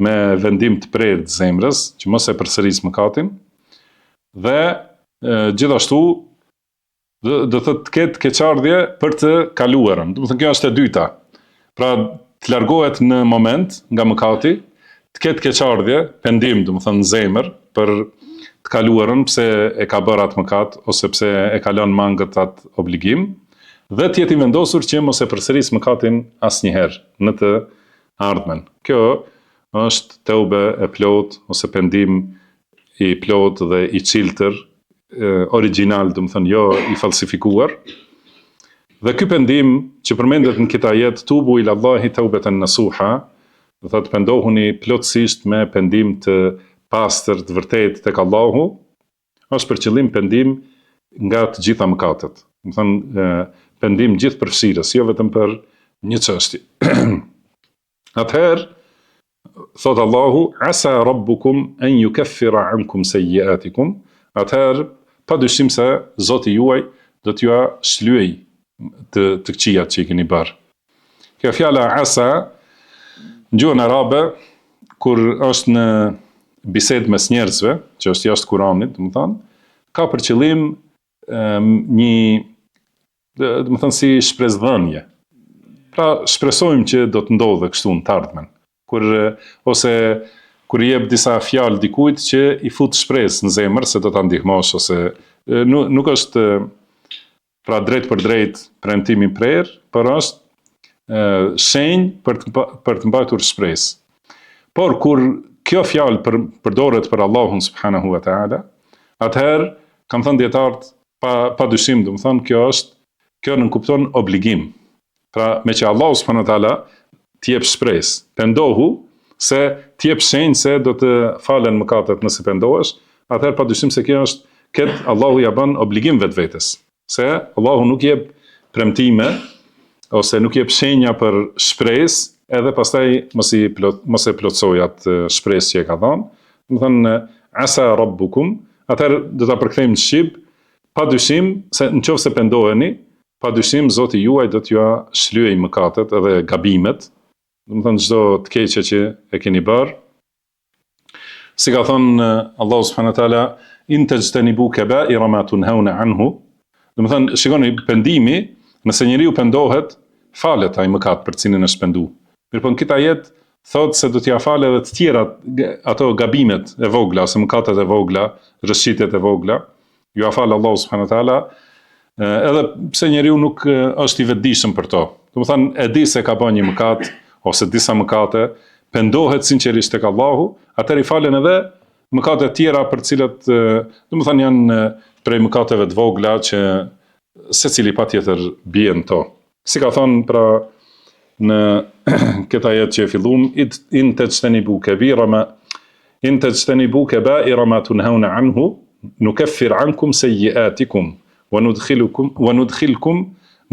me vendim të prerë të zemrës, që mos e përsëris mëkatin, dhe gjithashtu do të ketë keqardhje për të kaluarën. Do të thënë kjo është e dyta. Pra të largohet në moment nga mëkati, të ketë keqardhje, pendim, do të thënë në zemër për të kaluarën pse e ka bërë atë mëkat ose pse e ka lënë mangët atë obligim, dhe të jetë i vendosur që mos e përsëris mëkatin asnjëherë në të ardhmen. Kjo është teube e plot ose pendim i plot dhe i çiltër, original, do të thënë jo i falsifikuar. Dhe ky pendim që përmendet në këtë ajet, tubu ila Allahi taubatan nasuha, do thotë pendohuni plotësisht me pendim të pastër, të vërtetë tek Allahu, është për qëllim pendim nga të gjitha mëkatet. Do të thënë pendim gjithëpërfshirës, jo vetëm për një çështje. Atëherë thot Allahu, asa rabbukum an yukaffira ankum sayyi'atikum. Atëherë padyshim se Zoti juaj do t'ju shlyej të këqijat që i keni bërë. Kjo fjala asa në gjuhën arabe, kur është në bisedë mes njerëzve, që është jashtë Kuranit, domethënë, ka për qëllim një, domethënë si shpresdhënie. Pra shpresojmë që do të ndodhe kështu në të ardhmen. Ose kur i jep disa fjalë dikujt që i fut shpresë në zemër se do ta ndihmosh, ose nuk është pra drejt për drejt premtimi prerë, por është shenjë për të mbajtur shpresë. Por kur kjo fjalë përdoret për Allahun subhanahu wa taala, atëherë kam thënë dietarët pa dyshim, domethënë kjo nënkupton obligim. Pra me që Allahu subhanahu wa taala t'jep shpresë, pendohu se t'jep shenjë se do të falen mëkatet nëse pendohesh, atëherë padyshim se kjo është këtë Allahu ja bën obligim vetvetes. Se Allahu nuk jep premtime ose nuk jep shenja për shpresë, edhe pastaj mos e plotësoj atë shpresë që e ka dhënë. Domethënë asa rabbukum, atëherë do ta përkthejmë në shqip, padyshim se nëse pendoheni, padyshim Zoti juaj do t'ju shlyej mëkatet edhe gabimet. Domethënë çdo të keqe që e keni bërë. Si ka thënë Allahu subhanahu wa taala, in tajtanibu kaba'ira ma tunhauna anhu. Domethënë shikoni pendimi, nëse njeriu pendohet, falet ai mëkat për cilin është penduar. Mirpo në këtë ajet thotë se do t'ia falë edhe të tjerat, ato gabimet e vogla, ose mëkatet e vogla, rrëshqitjet e vogla, ju a falë Allahu subhanahu wa taala, edhe pse njeriu nuk është i vetëdijshëm për to. Domethënë e di se ka bërë një mëkat ose disa mëkate, pendohet sinqerisht tek Allahu, atëherë i falen edhe mëkate tjera për cilat, domethënë janë prej mëkateve të vogla që secili patjetër bie në to. Si ka thonë pra në këtë ajet që e fillum, in tajtanibu kaba'ira ma tunhauna anhu, nukaffir ankum sayyi'atikum wa nudkhilkum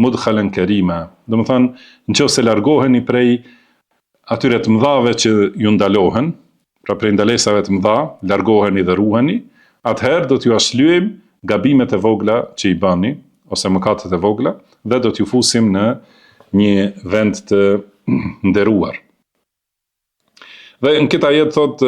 mudkhalan karima. Domethënë, nëse largoheni prej atyre të mëdhave që ju ndalohen, pra prej ndalesave të mëdha, largoheni dhe ruheni, atëherë do t'ju shlyejmë gabimet e vogla që i bani, ose mëkatet e vogla, dhe do t'ju fusim në një vend të nderuar. Dhe në këtë ajet thot,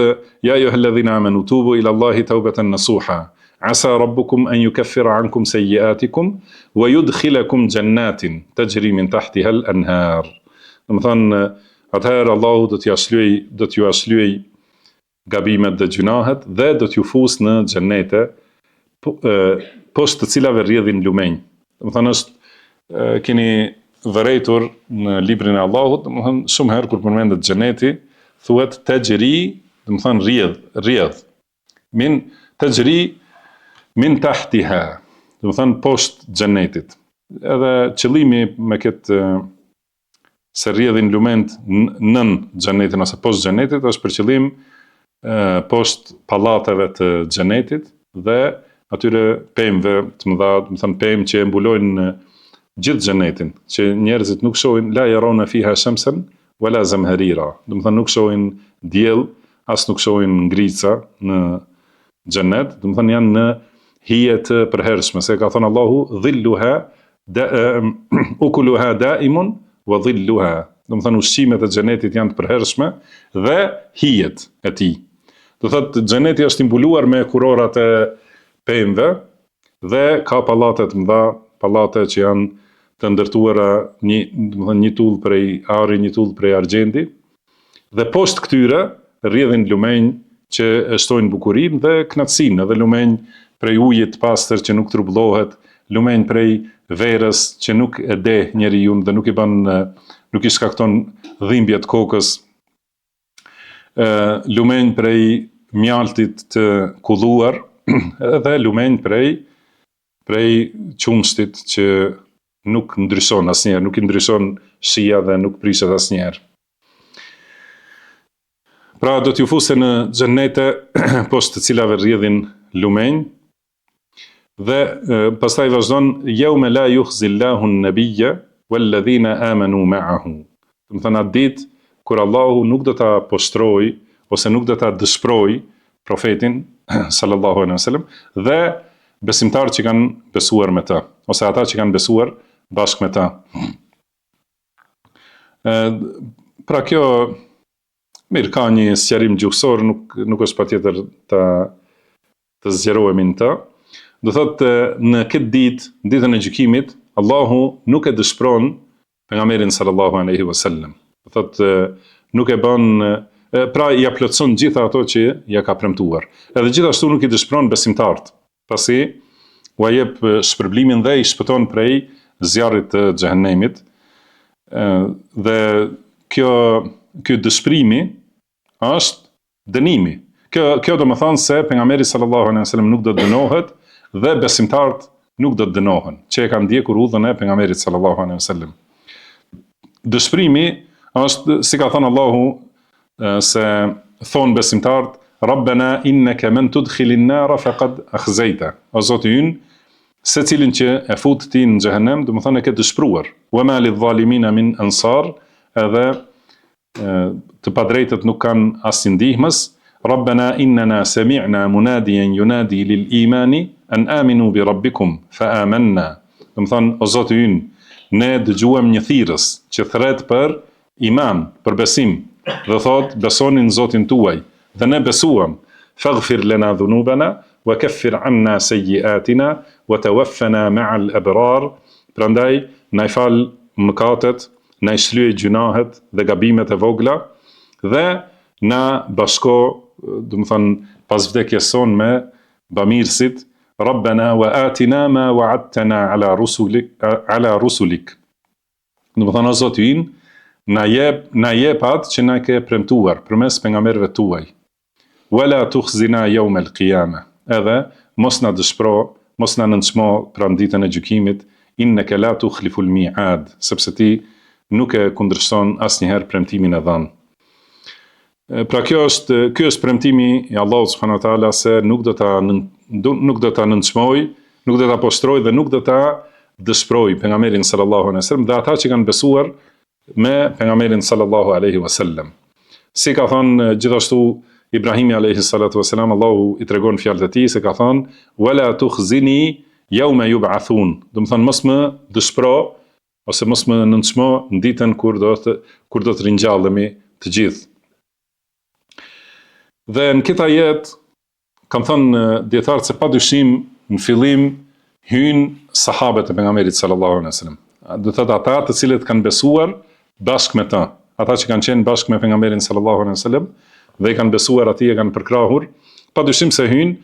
ja ayyuhalladhina amanu tubu ila Allahi taubatan nasuha, asa rabbukum an yukaffira ankum sayyi'atikum wa yudkhilakum jannatin tajri min tahtiha al-anhar. Do të thonë, atëherë Allahu do t'ju ashlyej gabimet dhe gjunahet dhe do t'ju fus në xhennete poshtë të cilave rrjedhin lumenj. Do të thonë, keni vërejtur në librin e Allahut, do të thonë shumë herë kur përmendet xheneti, thuhet tajri, do të thonë rrjedh. Min tajri min tahtiha, do të thonë poshtë xhenetit. Edhe qëllimi me këtë se rrjedhin lumenjt nën xhenetin ose poshtë xhenetit është për qëllim poshtë pallateve të xhenetit dhe atyre pemëve të mëdha, do të thonë pemë që mbulojnë gjithë xhenetin, që njerëzit nuk shohin la yaruna fiha shamsan wala zamharira. Do të thonë nuk shohin diell, as nuk shohin ngrica në xhenet, do të thonë janë në hije të përhershme, se ka thënë Allahu dhilluha ukuluha daimun wa dhilluha. Do të thonë ushqimet e xhenetit janë të përhershme dhe hijet e tij. Do thotë xheneti është mbuluar me kurorat e pemëve dhe ka pallate të mëdha, pallate që janë të ndërtuara një tull prej ari, një tull prej argjendi, dhe poshtë këtyre rrjedhin lumenj që shtojnë bukurinë dhe kënaqësinë, edhe lumenj prej ujit të pastër që nuk trubullohet, lumenj prej verës që nuk e deh njeriu dhe nuk i shkakton dhimbje të kokës, lumenj prej mjaltit të kulluar, edhe lumenj prej qumshtit që nuk ndryshon asnjëherë, nuk i ndryshon shija dhe nuk prishet asnjëherë. Pra do t'ju fuse në xhenete poshtë të cilave rrjedhin lumenj, dhe pastaj vazhdon yawma la yukhzillahu an-nabiyya walladhina amanu ma'ahu. Do të thonë atë ditë kur Allahu nuk do ta poshtroj ose nuk do ta dëshproj profetin sallallahu alaihi wasallam dhe besimtarët që kanë besuar me të, ose ata që kanë besuar bashkë me ta. Pra kjo, mirë, ka një sqarim gjuhësor, nuk është patjetër të zgjerohemi në të. Do thotë në këtë ditë, ditën e gjykimit, Allahu nuk e dëshpron pejgamberin sallallahu alaihi wasallam. Do thotë nuk e bën, pra ja plotson gjitha ato që ja ka premtuar. Edhe gjithashtu nuk i dëshpron besimtarët, pasi u jep shpërblimin dhe i shpëton prej zjarrit të xhehenemit. Dhe ky dëshprimi është dënimi. Kjo do të thonë se pejgamberi sallallahu alaihi wasallam nuk do të dënohet dhe besimtarët nuk do të dënohen, që e kanë ndjekur udhën e pejgamberit sallallahu alaihi wasallam. Dëshprimi është, si ka thënë Allahu, se thonë besimtarët, Rabbena innaka man tudkhilin nara faqad akhzayta. O Zoti ynë, secilin që e fut ti në xhehenem, do të thonë e ke dëshpruar. Wa ma lidh-dhalimina min ansar, edhe të padrejtët nuk kanë asnjë ndihmës. Rabbena innana sami'na munadiyan yunadi lil-imani an aminu bi rabbikum fa amanna. Do të thonë, o Zoti ynë, ne dëgjuam një thirrës që thret për iman, për besim, dhe thot besonin Zotin tuaj. Dhe ne besuam, faghfir lana dhunubana, wa kaffir anna sayyi'atina, wa tawaffana ma'al abrar. Prandaj, na i fal mëkatet, na i shlyej gjunahet dhe gabimet e vogla, dhe na bashko, do të thonë, pas vdekjes son me bamirësit, Rabbana wa atina ma wa'adtana ala rusulik. Do të thonë, o Zoti ynë, na jep atë që na ke premtuar përmes pejgamberëve tuaj. Wala tukhzina yawm al-qiyamah. Edhe mos na dëshpro, mos na nënçmo pranë ditën e gjykimit, innaka la tukhlifu al-mi'ad, sepse ti nuk e kundërshton asnjëherë premtimin e dhënë. Pra ky është premtimi i Allahut subhanahu wa taala se nuk do ta nënçmoj, nuk do ta poshtroj dhe nuk do ta dëshproj pejgamberin sallallahu alaihi wasallam dhe ata që kanë besuar me pejgamberin sallallahu alaihi wasallam. Si ka thënë gjithashtu Ibrahimi alayhi salatu wasalam, Allahu i tregon fjalët e tij se ka thënë wala tukhzini yawma yub'athun. Do të thonë mos më dëshpro ose mos më nënçmo në ditën kur do të ringjallemi të gjithë. Dhe në këtë ajet kam thënë dietarët se padyshim në fillim hyjnë sahabët e pejgamberit sallallahu alaihi wasallam. Do të thotë ata të cilët kanë besuar bashkë me ta, ata që kanë qenë bashkë me pejgamberin sallallahu alaihi wasallam dhe i kanë besuar atij, e kanë përkrahur, padyshim se hyjnë,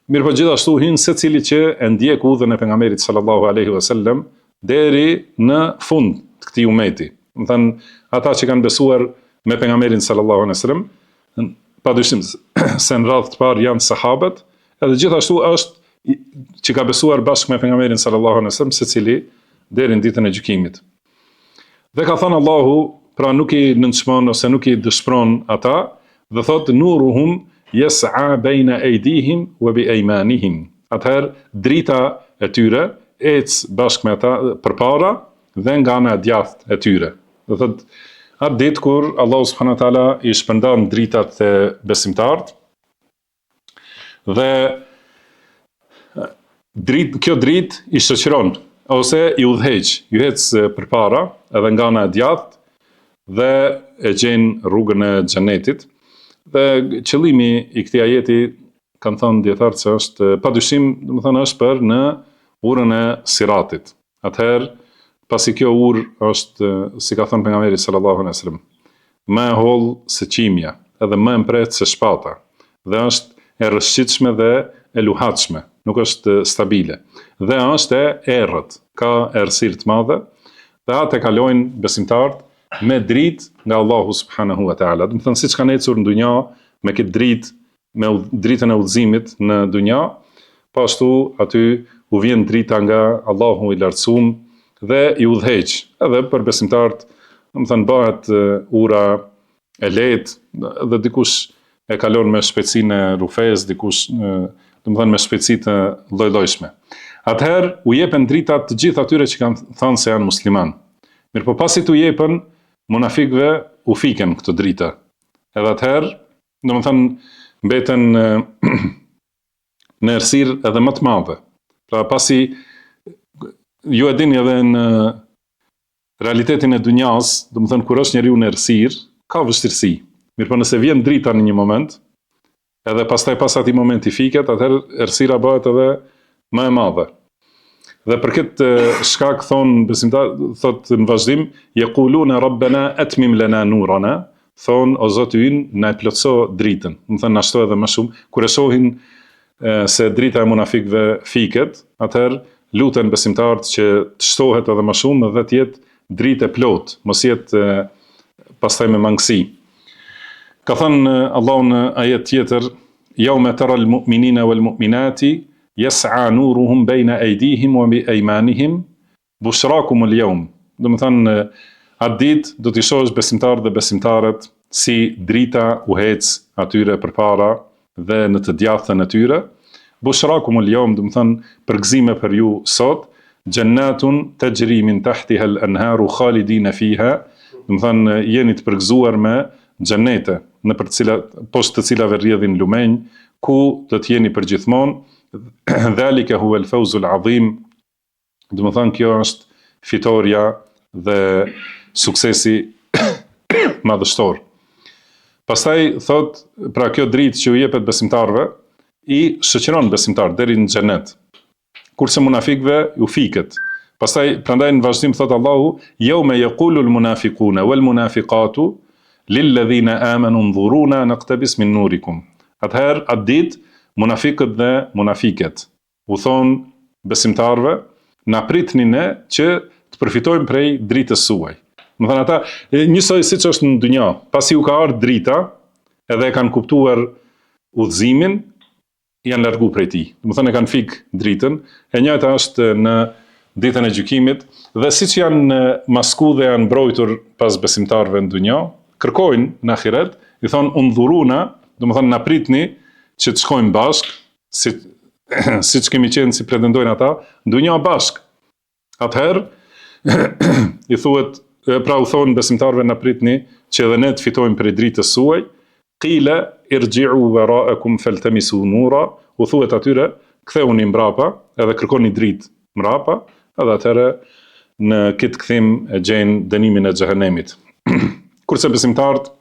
mirë po gjithashtu hyjnë secili që e ndjek udhën e pejgamberit sallallahu alaihi wasallam deri në fund të këtij umeti. Do të thënë ata që kanë besuar me pejgamberin sallallahu alaihi wasallam, padyshim se në radhë të parë janë sahabët, edhe gjithashtu është që ka besuar bashkë me pejgamberin sallallahu alaihi wasallam secili deri në ditën e gjykimit. Dhe ka thënë Allahu, pra nuk i nënçmon ose nuk i dëshpëron ata, dhe thotë nuruhum yas'a baina aydihim wa bi aymanihim. Atëherë drita e tyre ec bashkë me ata përpara dhe nga ana e djathtë e tyre. Do thotë atë ditë kur Allahu subhanahu wa taala i shpërndan dritat e besimtarët dhe kjo dritë i shoqëron ose i udhëheq, ju ec përpara edhe nga ana e djathtë dhe e gjen rrugën e xhenetit. Dhe qëllimi i këtij ajeti, kanë thënë dietarët se është padyshim, domethënë është për në urën e Siratit. Atëherë, pasi kjo urë është, si ka thënë pejgamberi sallallahu alaihi wasallam, më e hollë se qimja, edhe më e mprehtë se shpata, dhe është e rrëshqitshme dhe e luhatshme, nuk është stabile. Dhe është e errët, ka errësirë të madhe, dhe atë e kalojnë besimtarët me dritë nga Allahu subhanahu wa taala. Do të thënë siç kanë ecur në dunja me këtë dritë, me dritën e udhëzimit në dunja, pashtu aty u vjen drita nga Allahu i lartësuar dhe i udhëheq. Edhe për besimtarët, do të thënë bëhet ura e lehtë dhe dikush e kalon me shpejtësinë e rufes, dikush do të thënë me shpejtësi të lloj-llojshme. Atëherë u jepen drita të gjithë atyre që kanë thënë se janë musliman. Mirë po pasi t'u jepen, munafikëve u fiken këto drita. Edhe atëherë, do të thënë mbeten në errësirë edhe më të madhe. Pra pasi ju e dini edhe në realitetin e dunjas, do të thënë kur është njeriu në errësirë, ka vështirësi. Mirë po nëse vjen drita në një moment, edhe pastaj pas atij momenti fiket, atëherë errësira bëhet edhe më e madhe. Dhe për këtë shkak thonë besimtar, thotë në vazhdim, yaquluna rabbana atmim lana nurana, thonë o Zoti ynë na e plotëso dritën. Do të thënë na shto edhe më shumë. Kur e shohin se drita e munafikëve fiket, atëherë luten besimtarët që të shtohet edhe më shumë dhe të jetë dritë e plotë, mos jetë pastaj me mangësi. Ka thënë Allahu në ajet tjetër, yawma tara al-mu'minina wal-mu'minati yas'a nuruhum bayna aydihim wa bi aymanihim bushrakum al-yawm. Do të thënë atë ditë do t'i shohësh besimtarët dhe besimtarët si drita u hec atyre përpara dhe në të djathtën e tyre. Bushrakum al-yawm, do të thënë përgëzime për ju sot, jannatun tajri min tahtiha al-anharu khalidina fiha, do të thënë jeni të përgëzuar me xhenete, nëpër të cilat poshtë të cilave rrjedhin lumenj, ku do të jeni përgjithmonë. Dhalika huwa al-fawzu al-azim. Do të thënë kjo është fitoria dhe suksesi madhështor. Pastaj thot, pra kjo dritë që u jepet besimtarëve i shoqëron besimtarët deri në xhenet. Kurse munafikëve u fiket. Pastaj prandaj në vazhdim thot Allahu, yawma yaqulu al-munafiquna wal-munafiqatu lil-ladhina amanu nzuruna naqtabis min nurikum. Atëherë atë ditë munafikët dhe munafiket u thonë besimtarëve, na pritni ne që të përfitojmë prej dritës suaj. Më thënë ata, njësoj siç është në dunja, pasi u ka ardhur drita, edhe e kanë kuptuar udhëzimin, janë largu prej tij. Më thënë e kanë fik dritën, e njëjta është në ditën e gjykimit, dhe siç janë masku dhe janë mbrojtur pas besimtarëve në dunja, kërkojnë në ahiret, i thonë undhuruna, do të thënë na pritni që të shkojmë bashk, siç kemi qenë si pretendojnë ata, në dunja bashk. Atëherë i thuhet, pra u thonë besimtarëve na pritni që edhe ne të fitojmë prej dritës suaj, qila irji'u wara'akum faltamisu nura, u thuhet atyre ktheuni mbrapa, edhe kërkoni dritë mbrapa, edhe atëherë në këtë kthim e gjejnë dënimin e xhehenemit. Kurse besimtarët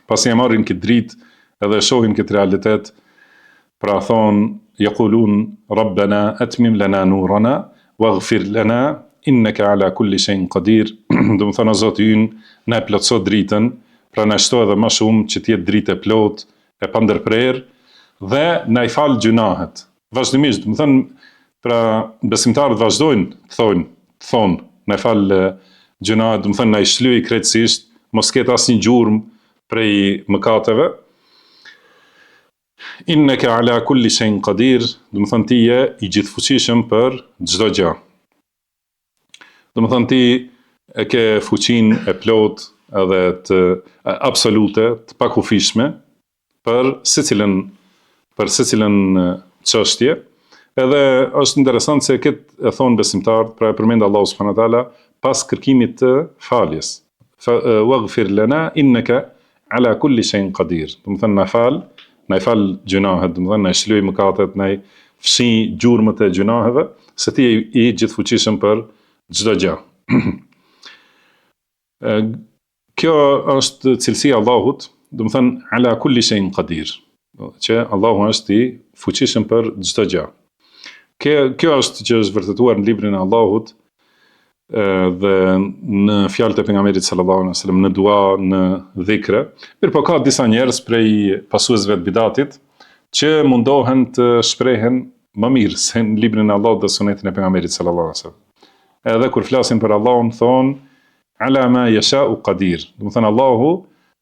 pasi e marrin këtë dritë edhe shohin këtë realitet, pra thonë yaqulun rabbana atmim lana nurana waghfir lana innaka ala kulli shay'in qadir. Do të thonë Zoti ynë na e plotëso dritën, pra na shto edhe më shumë që të jetë dritë e plotë, e pandërprerë dhe na i fal gjunahet. Vazhdimisht, do të thonë, pra besimtarët vazhdojnë të thonë na i fal gjunahet, do të thonë na i shlyej krejtësisht, mos ketë asnjë gjurmë prej mëkateve. Innaka ala kulli shay'in qadir, do të thonë ti je i gjithfuqishëm për çdo gjë. Do të thonë ti e ke fuqinë e plot edhe të absolute, të pakufishme për secilën çështje. Edhe është interesant se këtë e thonë besimtarët, pra e përmend Allahu subhanahu wa taala pas kërkimit të faljes. Waghfir lana innaka ala kulli shay'in qadir. Do të thonë na i fal gjunahet, do të thonë na shlyej mëkatet, na fshi gjurmët e gjunaheve, se ti je i gjithfuqishëm për çdo gjë. Kjo është cilësia e Allahut, do të thënë ala kulli shay'in qadir, që Allahu është i fuqishëm për çdo gjë. Kjo është që është vërtetuar në librin e Allahut dhe në fjalët e pejgamberit sallallahu alaihi wasallam, në dua, në dhikre. Mirë, ka disa njerëz prej pasuesve të bidatit që mundohen të shprehen më mirë se në librin e Allahut dhe sunetin e pejgamberit sallallahu alaihi wasallam. Edhe kur flasin për Allahun thonë ala ma yasha'u qadir. Do të thënë Allahu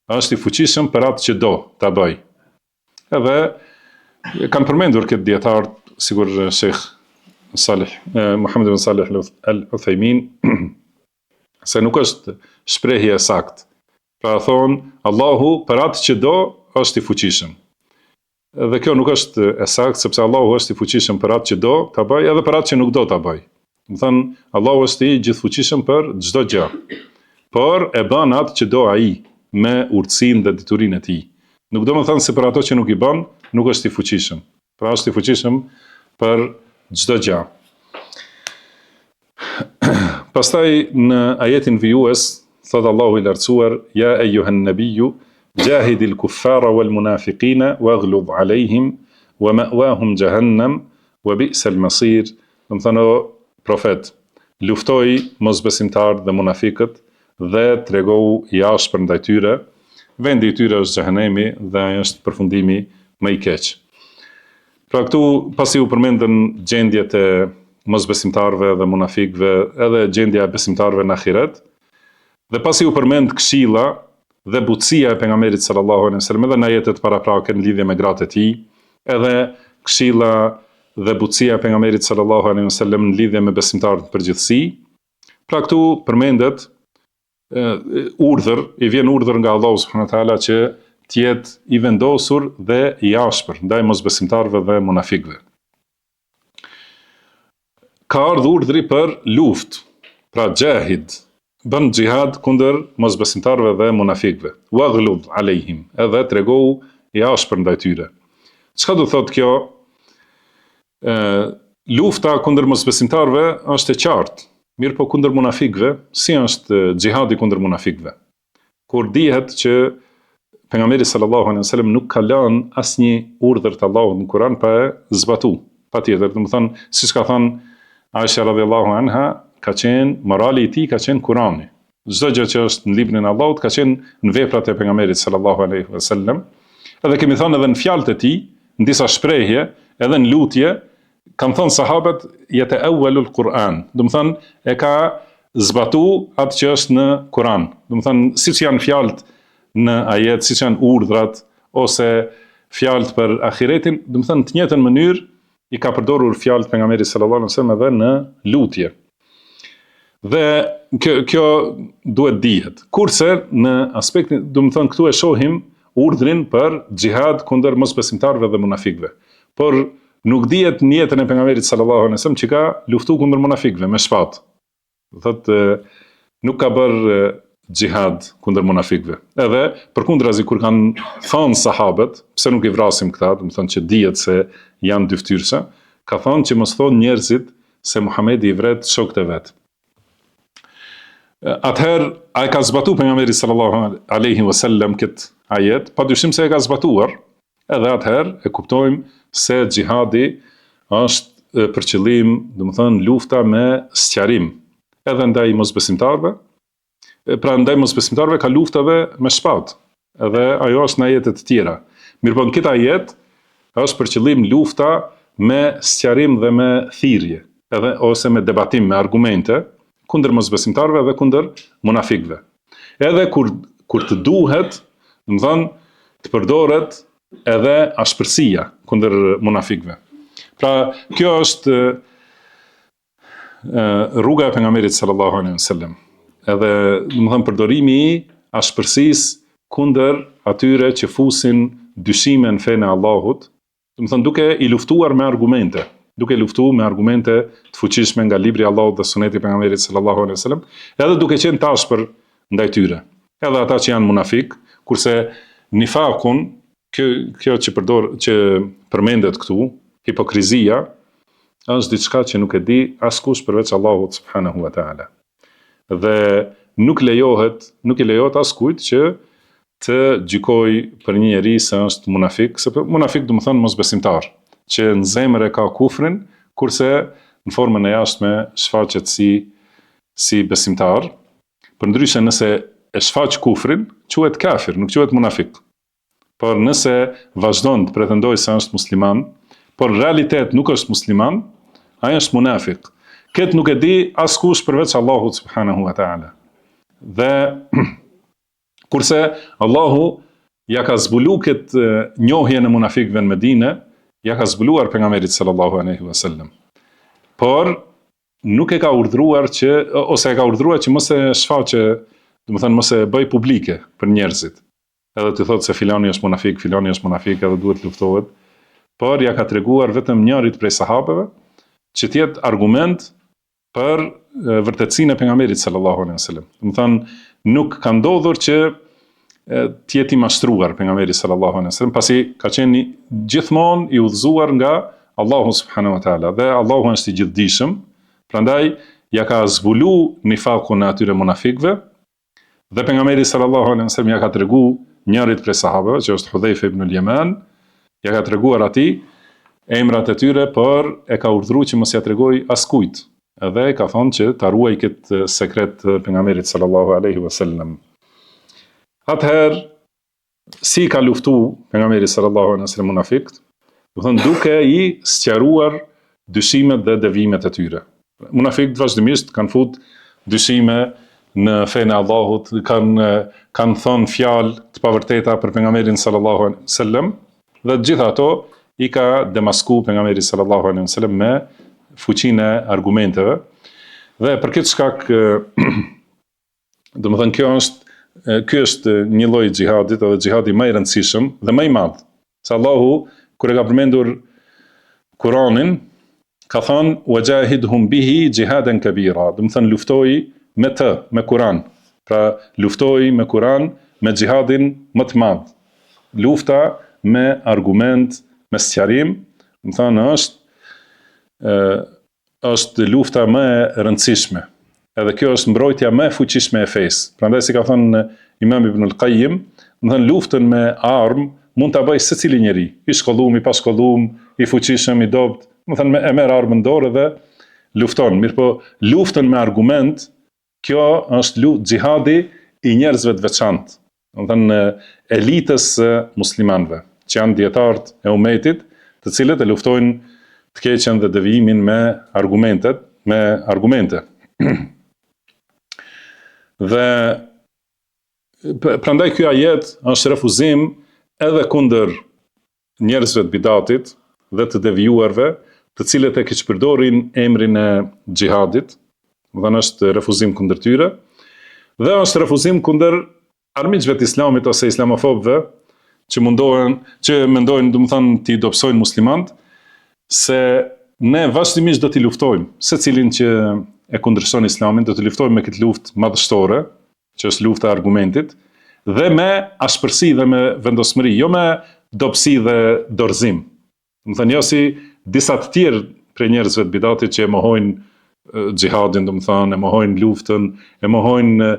është i fuqishëm për atë që do ta bëj. Edhe kanë përmendur këtë dietar, sigur Sheikh Muhammad ibn Salih al-Uthaymin, se nuk është shprehje e saktë. Pra thonë Allahu për atë që do është i fuqishëm. Dhe kjo nuk është e saktë, sepse Allahu është i fuqishëm për atë që do ta bëj edhe për atë që nuk do ta bëj. Do të thënë Allahu është i gjithfuqishëm për çdo gjë, por e bën atë që do ai me urtësinë dhe diturinë e tij. Nuk do të thënë se për ato që nuk i bën, nuk është i fuqishëm. Pra është i fuqishëm për çdo gjë. Pastaj në ajetin vijues thot Allahu i lartësuar ya ayyuhan nabiyyu jahidil kuffara wal munafiqina waghlub alayhim wa ma'wahum jahannam wa bi'sal masir. Do të thënë profet, luftoi mosbesimtarët dhe munafikët dhe tregohu i ashpër ndaj tyre. Vendi i tyre është xhehenemi dhe ai është përfundimi më i keq. Pra këtu pasi u përmendën gjendjet e mosbesimtarëve dhe munafikëve, edhe gjendja e besimtarëve në ahiret, dhe pasi u përmend këshilla dhe butësia e pejgamberit sallallahu alaihi wasallam edhe në ajetet paraprake në lidhje me gratë e tij, edhe këshilla dhe butësia e pejgamberit sallallahu alaihi wasallam në lidhje me besimtarët në përgjithësi. Pra këtu përmendet urdhër, i vjen urdhër nga Allahu subhanahu wa taala që të jetë i vendosur dhe i ashpër ndaj mosbesimtarëve dhe munafikëve. Ka ardhur urdhri për luftë, pra jahid, bën xihad kundër mosbesimtarëve dhe munafikëve. Waghlub alejhim, edhe tregohu i ashpër ndaj tyre. Çka do thotë kjo? Lufta kundër mosbesimtarëve është e qartë, mirë po kundër munafikëve, si është xihadi kundër munafikëve? Kur dihet që pejgamberi sallallahu alaihi wasallam nuk ka lënë asnjë urdhër të Allahut në Kur'an pa e zbatu. Patjetër, do të thonë, siç ka thënë Aisha radhiyallahu anha, ka qenë morali i tij ka qenë Kur'ani. Çdo gjë që është në librin e Allahut ka qenë në veprat e pejgamberit sallallahu alaihi wasallam. Edhe kemi thënë edhe në fjalët e tij, në disa shprehje, edhe në lutje, kanë thënë sahabët jetë awwalul Kur'an. Do të thonë e ka zbatu atë që është në Kur'an. Do të thonë siç janë fjalët në ajet, siç janë urdhrat ose fjalët për ahiretin, do të thonë të njëjtën mënyrë i ka përdorur fjalët pejgamberit sallallahu alaihi wasallam edhe në lutje. Dhe kjo duhet dihet. Kurse në aspektin, do të thonë këtu e shohim urdhrin për xihad kundër mosbesimtarëve dhe munafikëve. Por nuk dihet në jetën e pejgamberit sallallahu alaihi wasallam që ka luftuar kundër munafikëve me shpatë. Do thotë nuk ka bërë xihad kundër munafikëve. Edhe përkundrazi kur kanë thënë sahabët, pse nuk i vrasim këta, do të thonë që dihet se janë dyftyrse, ka thënë që mos thonë njerëzit se Muhamedi i vret shokët e vet. Atëherë, a e ka zbatu pejgamberi sallallahu alaihi wasallam këtë ajet? Padyshim se e ka zbatuar, edhe atëherë e kuptojmë se xhihadi është për qëllim, domethënë lufta me sqarim, edhe ndaj mosbesimtarëve. Pra ndaj mosbesimtarëve ka luftave me shpatë, edhe ajo është në ajetet të tjera. Mirëpo në këtë ajet është për qëllim lufta me sqarim dhe me thirrje, edhe ose me debatim, me argumente kundër mosbesimtarëve dhe kundër munafikëve. Edhe kur të duhet, domethënë të përdoret edhe ashpërsia kundër munafikëve. Pra kjo është rruga e pejgamberit sallallahu alaihi wasallam. Edhe domethënë përdorimi i ashpërsisë kundër atyre që fusin dyshime në fenë e Allahut, domethënë duke i luftuar me argumente, duke luftuar me argumente të fuqishme nga libri i Allahut dhe suneti i pejgamberit sallallahu alaihi wasallam, edhe duke qenë të ashpër ndaj tyre. Edhe ata që janë munafik, kurse nifakun, kjo që përmendet këtu, hipokrizia, është diçka që nuk e di askush përveç Allahut subhanahu wa taala. Dhe nuk i lejohet askujt që të gjykoj për një njeri se është munafik, sepse munafik do të thonë mosbesimtar, që në zemër e ka kufrin, kurse në formën e jashtme shfaqet si besimtar. Përndryshe nëse e shfaq kufrin, quhet kafir, nuk quhet munafik. Por nëse vazhdon të pretendojë se është musliman, por në realitet nuk është musliman, ai është munafik. Këtë nuk e di askush përveç Allahut subhanahu wa taala. Dhe kurse Allahu ja ka zbulu këtë njohje në munafikëve në Medinë, ja ka zbuluar pejgamberit sallallahu alaihi wasallam. Por nuk e ka urdhëruar ose e ka urdhëruar që mos e shfaqe, domethënë mos e bëj publike për njerëzit. Edhe të thotë se filani është munafik, edhe duhet luftohet. Por ja ka treguar vetëm njërit prej sahabeve që të jetë argument për vërtetësinë e pejgamberit sallallahu alaihi wasallam. Domethënë nuk ka ndodhur që të jetë i mashtruar pejgamberi sallallahu alaihi wasallam, pasi ka qenë gjithmonë i udhëzuar nga Allahu subhanahu wa taala, dhe Allahu është i gjithdijshëm, prandaj ja ka zbulu nifakun e atyre munafikëve, dhe pejgamberi sallallahu alaihi wasallam ja ka treguar njërit prej sahabeve, që është Hudhaifa ibn al-Yaman, ja ka treguar atij emrat e tyre, por e ka urdhëruar që mos ja tregoj askujt, edhe ka thonë që ta ruaj këtë sekret pejgamberit sallallahu alaihi wasallam. Atëherë, si ka luftu pejgamberi sallallahu alaihi wasallam munafiqët? Do thonë duke i sqaruar dyshimet dhe devimet e tyre. Munafiqët vazhdimisht kanë fut dyshime në fenë e Allahut, kanë thonë fjalë të pavërteta për pejgamberin sallallahu alaihi wasallam, dhe gjitha ato i ka demasku pejgamberi sallallahu alaihi wasallam me fuqinë e argumenteve. Dhe për këtë shkak, domethënë ky është një lloj xhihadit, edhe xhihadi më i rëndësishëm dhe më i madh. Se Allahu kur e ka përmendur Kur'anin, ka thënë wajahidhum bihi jihadan kabira, domethënë luftoi me të, me Kur'an. Pra luftoi me Kur'an, me xhihadin më të madh. Lufta me argument, me sqarim, domethënë është lufta më e rëndësishme. Edhe kjo është mbrojtja më e fuqishme e fesë. Prandaj si ka thënë Imam Ibn al-Qayyim, domethënë luftën me armë mund ta bëjë secili njeri, i shkolluar, i pashkolluar, i fuqishëm, i dobët, domethënë e merr armën dorë dhe lufton. Mirpo luftën me argument, kjo është xhihadi i njerëzve të veçantë, domethënë elitës së muslimanëve, që janë dietarët e umetit, të cilët e luftojnë të keqen dhe devijimin me argumente. Dhe prandaj ky ajet është refuzim edhe kundër njerëzve të bidatit dhe të devijuarve, të cilët e keqpërdorin emrin e xhihadit, dhe është refuzim kundër tyre, dhe është refuzim kundër armiqve të islamit ose islamofobëve që mendojnë, domethënë, të dobësojnë muslimanët, se ne vazhdimisht do t'i luftojmë secilin që e kundërshton islamin, do t'i luftojmë me këtë luftë madhështore, që është lufta e argumentit, dhe me ashpërsi dhe me vendosmëri, jo me dobësi dhe dorëzim. Domethënë jo si disa të tjerë prej njerëzve të bidatit që e mohojnë xihadin, domethënë e mohojnë luftën, e mohojnë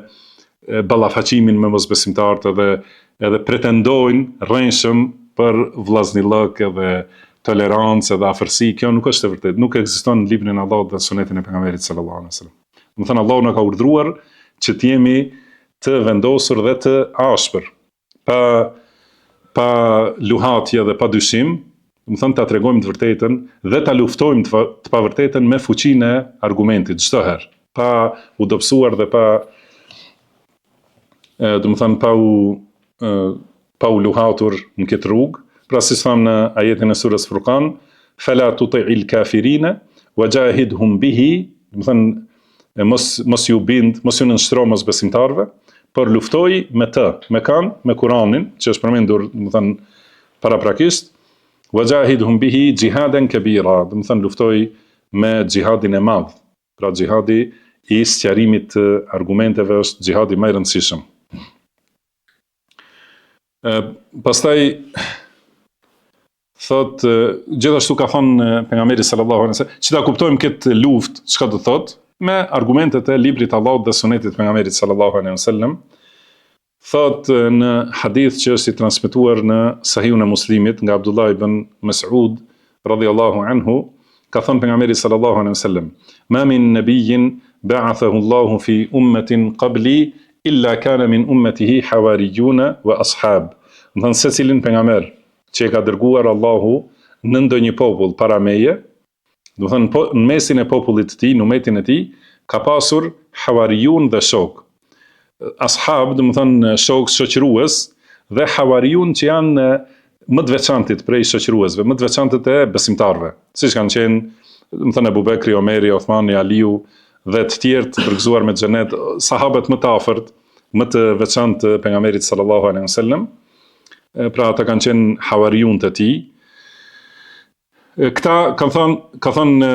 ballafaqimin me mosbesimtarët edhe pretendojnë rrenshëm për vllaznillëk edhe tolerancë dhe afërsi. Kjo nuk është e vërtetë, nuk ekziston në librin e Allahut dhe sunetin e pejgamberit sallallahu alaihi wasallam. Domethënë Allahu na ka urdhëruar që të jemi të vendosur dhe të ashpër, pa luhatje dhe pa dyshim, domethënë ta tregojmë të vërtetën dhe ta luftojmë të pavërtetën me fuqinë e argumentit çdo herë, pa u dobësuar dhe domethënë pa u luhatur në këtë rrugë. Pra si thamë në ajetin e surës Furqan, fala tuti'il kafirina wajahidhum bihi, domethënë mos ju nënshtro mosbesimtarëve, por luftoj me të, me Kur'anin, që është përmendur, domethënë paraprakisht, wajahidhum bihi jihadan kabira, domethënë luftoj me xihadin e madh. Pra xihadi i sqarimit të argumenteve është xihadi më i rëndësishëm. Pastaj thot, gjithashtu ka thënë pejgamberi sallallahu alaihi wasallam, që ta kuptojmë këtë luftë, çka do thot, me argumentet e librit të Allahut dhe sunetit pejgamberit sallallahu alaihi wasallam. Thot në hadith që është i transmetuar në Sahihun e Muslimit nga Abdullah ibn Mas'ud radhiyallahu anhu, ka thënë pejgamberi sallallahu alaihi wasallam, ma min nabiyyin ba'athahu Allahu fi ummatin qabli illa kana min ummatihi hawariyuna wa ashab. Do të secilin pejgamber që e ka dërguar Allahu në ndonjë popull para meje, do të thënë në mesin e popullit të tij, në umetin e tij, ka pasur hawariyun dhe shok. Ashab, do të thënë shok shoqërues, dhe hawariyun që janë më të veçantit prej shoqëruesve, më të veçantit e besimtarëve, siç kanë qenë, do të thënë Abu Bekri, Omeri, Uthmani, Aliu dhe të tjerë të përgëzuar me xhenet, sahabët më të afërt, më të veçantë të pejgamberit sallallahu alaihi wasallam. Pra ata kanë qenë hawariyun të tij. Këta ka thënë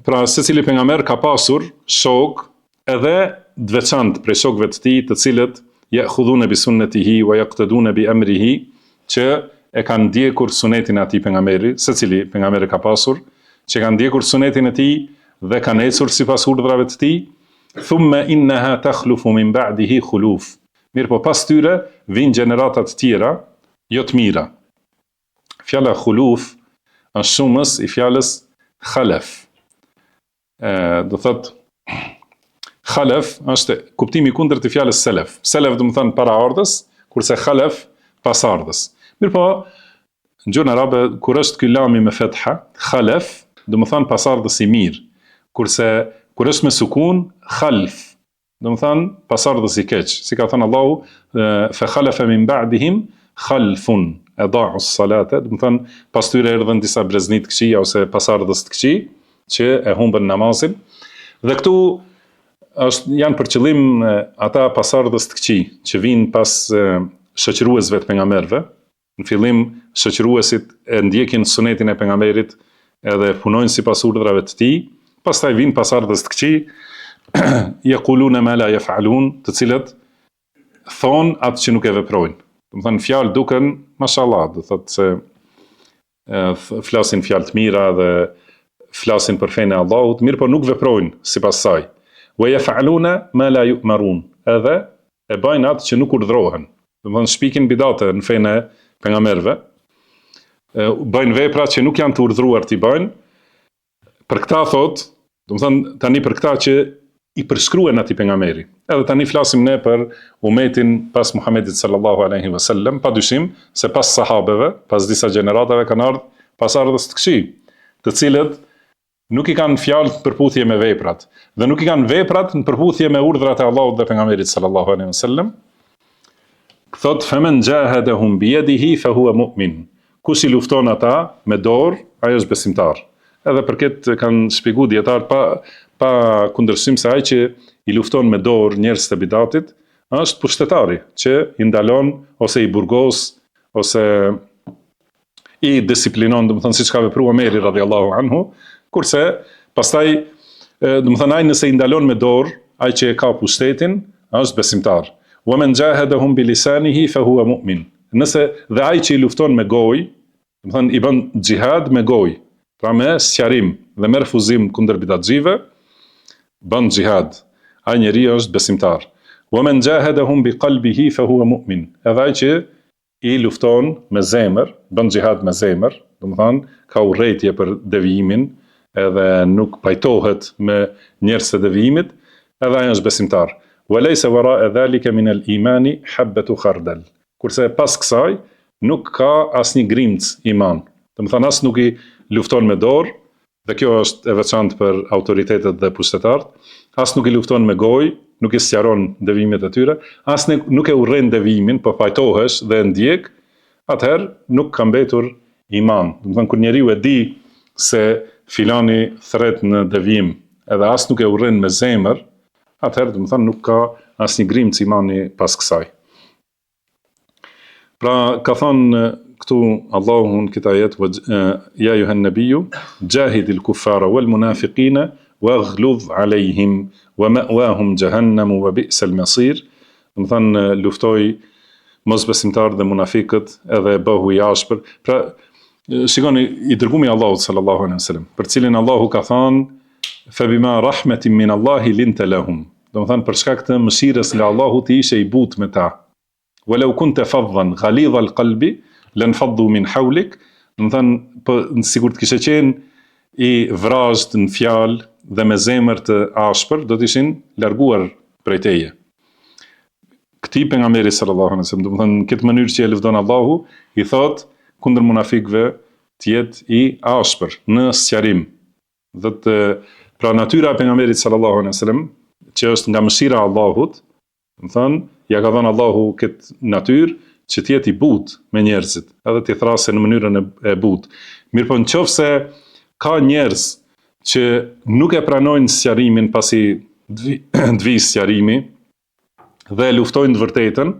pra secili pejgamber ka pasur shok edhe të veçantë prej shokëve të tij, të cilët ya'khudhuna bi sunnatihi wa yaqtaduna bi amrihi, që e kanë ndjekur sunetin e atij pejgamberi, secili pejgamber ka pasur, që kanë ndjekur sunetin e tij dhe kanë ecur sipas urdhrave të tij. Thumma innaha takhlufu min ba'dihi khuluf. Mirë po pas tyre vijnë gjenerata të tjera, jo të mira. Fjala khuluf është shumës i fjalës khalaf. Do thot khalaf është kuptimi kundërt të fjalës selef. Selef do të thonë paraardhës, kurse khalaf pasardhës. Mirë po, në gjuhën arabe kur është ky lami me fetha, khalaf do të thonë pasardhës i mirë, kurse kur është me sukun, khalf, do të thonë pasardhës i keq. Si ka thënë Allahu, fa khalafa min ba'dihim khalfun adaa'u s-salata, do të thonë pas tyre erdhën disa breznit të këqija ose pasardhës të këqij që e humbën namazin. Dhe këtu janë për qëllim ata pasardhës të këqij që vijnë pas shoqëruesve të pejgamberëve. Në fillim shoqëruesit e ndjekin sunetin e pejgamberit edhe punojnë sipas urdhrave të tij. Pastaj vijnë pasardhës të këqij, yaquluna ma la yaf'alun, të cilët thonë atë që nuk e veprojnë. Do të thënë fjalë duken, mashallah, do thotë se flasin fjalë të mira dhe flasin për fenë e Allahut, mirë po nuk veprojnë sipas saj. Wa yaf'aluna ma la yu'marun, edhe e bëjnë atë që nuk urdhrohen. Do të thënë shpikin bidate në fenë e pejgamberëve, bëjnë vepra që nuk janë të urdhëruar t'i bëjnë. Për këta thotë, do të thënë tani për këta që i përshkruen atij pejgamberi. Edhe tani flasim ne për umetin pas Muhamedit sallallahu alaihi wasallam, padyshim se pas sahabeve, pas disa gjeneratave kanë ardhur pasardhës të këqij, të cilët nuk i kanë fjalë në përputhje me veprat, dhe nuk i kanë veprat në përputhje me urdhrat e Allahut dhe pejgamberit sallallahu alaihi wasallam. Thot faman jahadahum bi yadihi fa huwa mu'min. Kush i lufton ata me dorë, ai është besimtar. Edhe për këtë kanë shpjeguar dietar pa kundërshtim se ai që i lufton me dorë njerëz të bidatit është pushtetari që i ndalon ose i burgos ose i disiplinon, do të thonë siç ka vepruar Omeri radhiyallahu anhu, kurse pastaj do të thonë ai nëse i ndalon me dorë, ai që e ka pushtetin është besimtar. Wa man jahadahum bi lisanihi fa huwa mu'min. Nëse dhe ai që i lufton me gojë, do të thonë i bën xhihad me gojë, pra me sqarim dhe me refuzim kundër bidatxive, bën xhihad, ai njeriu është besimtar. Wa man jahadahum biqalbihi fa huwa mu'min. Edhe ai që i lufton me zemër, bën xhihad me zemër, domethënë ka urrëtie për devijimin, edhe nuk pajtohet me njerëz të devijimit, edhe ai është besimtar. Wa laysa wara'a dhalika min al-imani habatu khardal. Kurse pas kësaj nuk ka asnjë grimc iman. Domethënë as nuk i lufton me dorë, dhe kjo është e veçantë për autoritetet dhe pushtetarët, as nuk i lufton me gojë, nuk i sqaron devijimet e tyre, as nuk e urren devijimin, po pajtohesh dhe e ndjek, atëherë nuk ka mbetur iman. Domethënë kur njeriu e di se filani thret në devijim, edhe as nuk e urren me zemër, atëherë domethënë nuk ka asnjë grimc imani pas kësaj. Pra ka thënë këtu Allahu në këtë ajet, ja ayuhan nabiyyu jahidil kuffara wal munafiqina waghluz alayhim wa ma'wahum jahannam wa bi'sal masir. Domethënë luftoi mosbesimtarët dhe munafiqët edhe bëhu i ashpër. Pra shikoni i dërgumi Allahut sallallahu alaihi wasallam, për cilin Allahu ka thënë fa bima rahmatin min Allahi linta lahum. Domethënë për shkak të mëshirës së Allahut ti ishe i butë me ta. Walau kunta faddan ghalidha alqalbi lanfaddu min hawlik. Domethënë po sigurt kishe qenë i vrazhët në fjalë dhe me zemër të ashpër, do të ishin larguar prej teje. Këtij pejgamberi sallallahu alaihi wasallam, domethënë në këtë mënyrë që e lëvdon Allahu, i thot kundër munafikëve të jetë i ashpër në sqarim. Pra natyra e pejgamberit sallallahu alaihi wasallam, që është nga mëshira e Allahut, domethënë ja ka dhënë Allahu këtë natyrë që të jetë i butë me njerëzit, edhe t'i thrasë në mënyrën e butë. Mirë po nëse ka njerëz që nuk e pranojnë sqarimin pasi të vi sqarimi dhe luftojnë të vërtetën,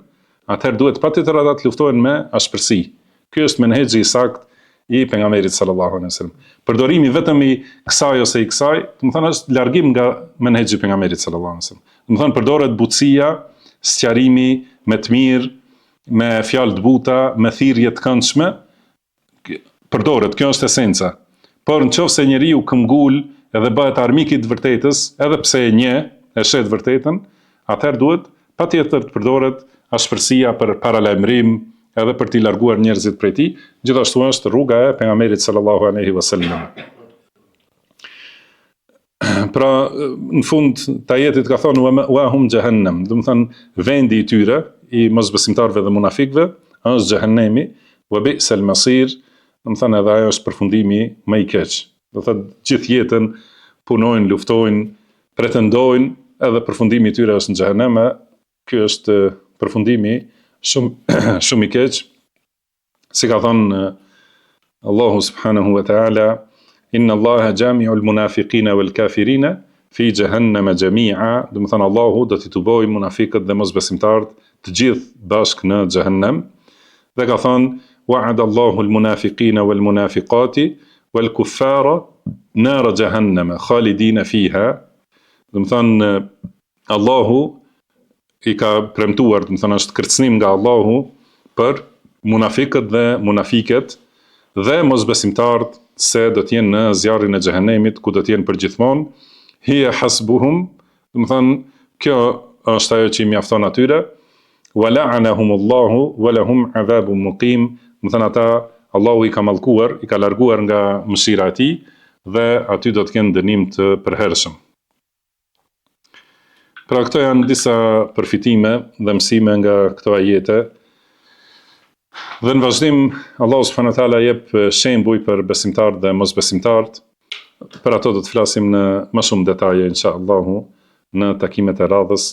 atëherë duhet patjetër ata të luftojnë me ashpërsi. Ky është menhexhi i saktë i pejgamberit sallallahu alaihi wasallam. Përdorimi vetëm i kësaj ose i kësaj, domethënë është largim nga menhexhi i pejgamberit sallallahu alaihi wasallam. Domethënë përdoret butësia, sqarimi me të mirë, me fjalë të buta, me thirrje të këndshme, përdoret, kjo është esenca. Por nëse njeriu këmbgul edhe bëhet armik i të vërtetës, edhe pse e njeh, e sheh të vërtetën, atëherë duhet patjetër të përdoret ashpërsia për paralajmërim, edhe për t'i larguar njerëzit prej tij. Gjithashtu është rruga e pejgamberit sallallahu alaihi wasallam. Pra në fund të ajetit ka thonë wa hum jahannam, do të thënë vendi i tyre i mosbesimtarëve dhe munafikëve është xhehenemi, wa bi'sal masir, do të thënë edhe ajo është përfundimi më i keq. Do thotë gjithë jetën punojnë, luftojnë, pretendojnë, edhe përfundimi i tyre është në xhehenem. Ky është përfundimi shumë i keq. Si ka thënë Allahu subhanahu wa ta'ala, inna Allaha jami'ul munafiqina wal kafirina fi jahannama jami'a. Do të thënë Allahu do t'i tubojë munafiqët dhe mosbesimtarët të gjithë bashkë në xhehenem. Dhe ka thënë wa'ada Allahu al munafiqina wal munafiqati wal kuffara nar jahannama khalidina fiha. Do të thënë Allahu i ka premtuar, do të thënë është kërcënim nga Allahu për munafiqët dhe munafiket dhe mosbesimtarët, se do të jenë në zjarrin e xhehenemit, ku do të jenë përgjithmonë. Hiya hasbuhum, do të thënë kjo është ajo që i mjafton atyre. Wa la'anahumullahu wa lahum 'adhabun muqim. Do të thënë ata Allahu i ka mallkuar, i ka larguar nga mëshira e tij dhe aty do të kenë dënim të përhershëm. Pra këto janë disa përfitime dhe mësime nga këto ajete. Dhe në vazhdim, Allahu subhanahu wa taala jep shembuj për besimtarët dhe mosbesimtarët. Për ato do të flasim në më shumë detaje inshallah në takimet e radhës.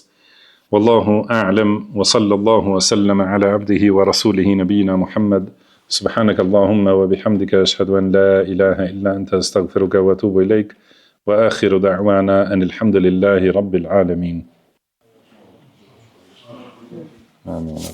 Wallahu a'lam wa sallallahu wa sallama ala abdihi wa rasulihi nabiyina Muhammad. Subhanaka Allahumma wa bihamdika ashhadu an la ilaha illa anta astaghfiruka wa atubu ilaik. Wa akhiru da'wana anil hamdulillahi rabbil alamin. Amin.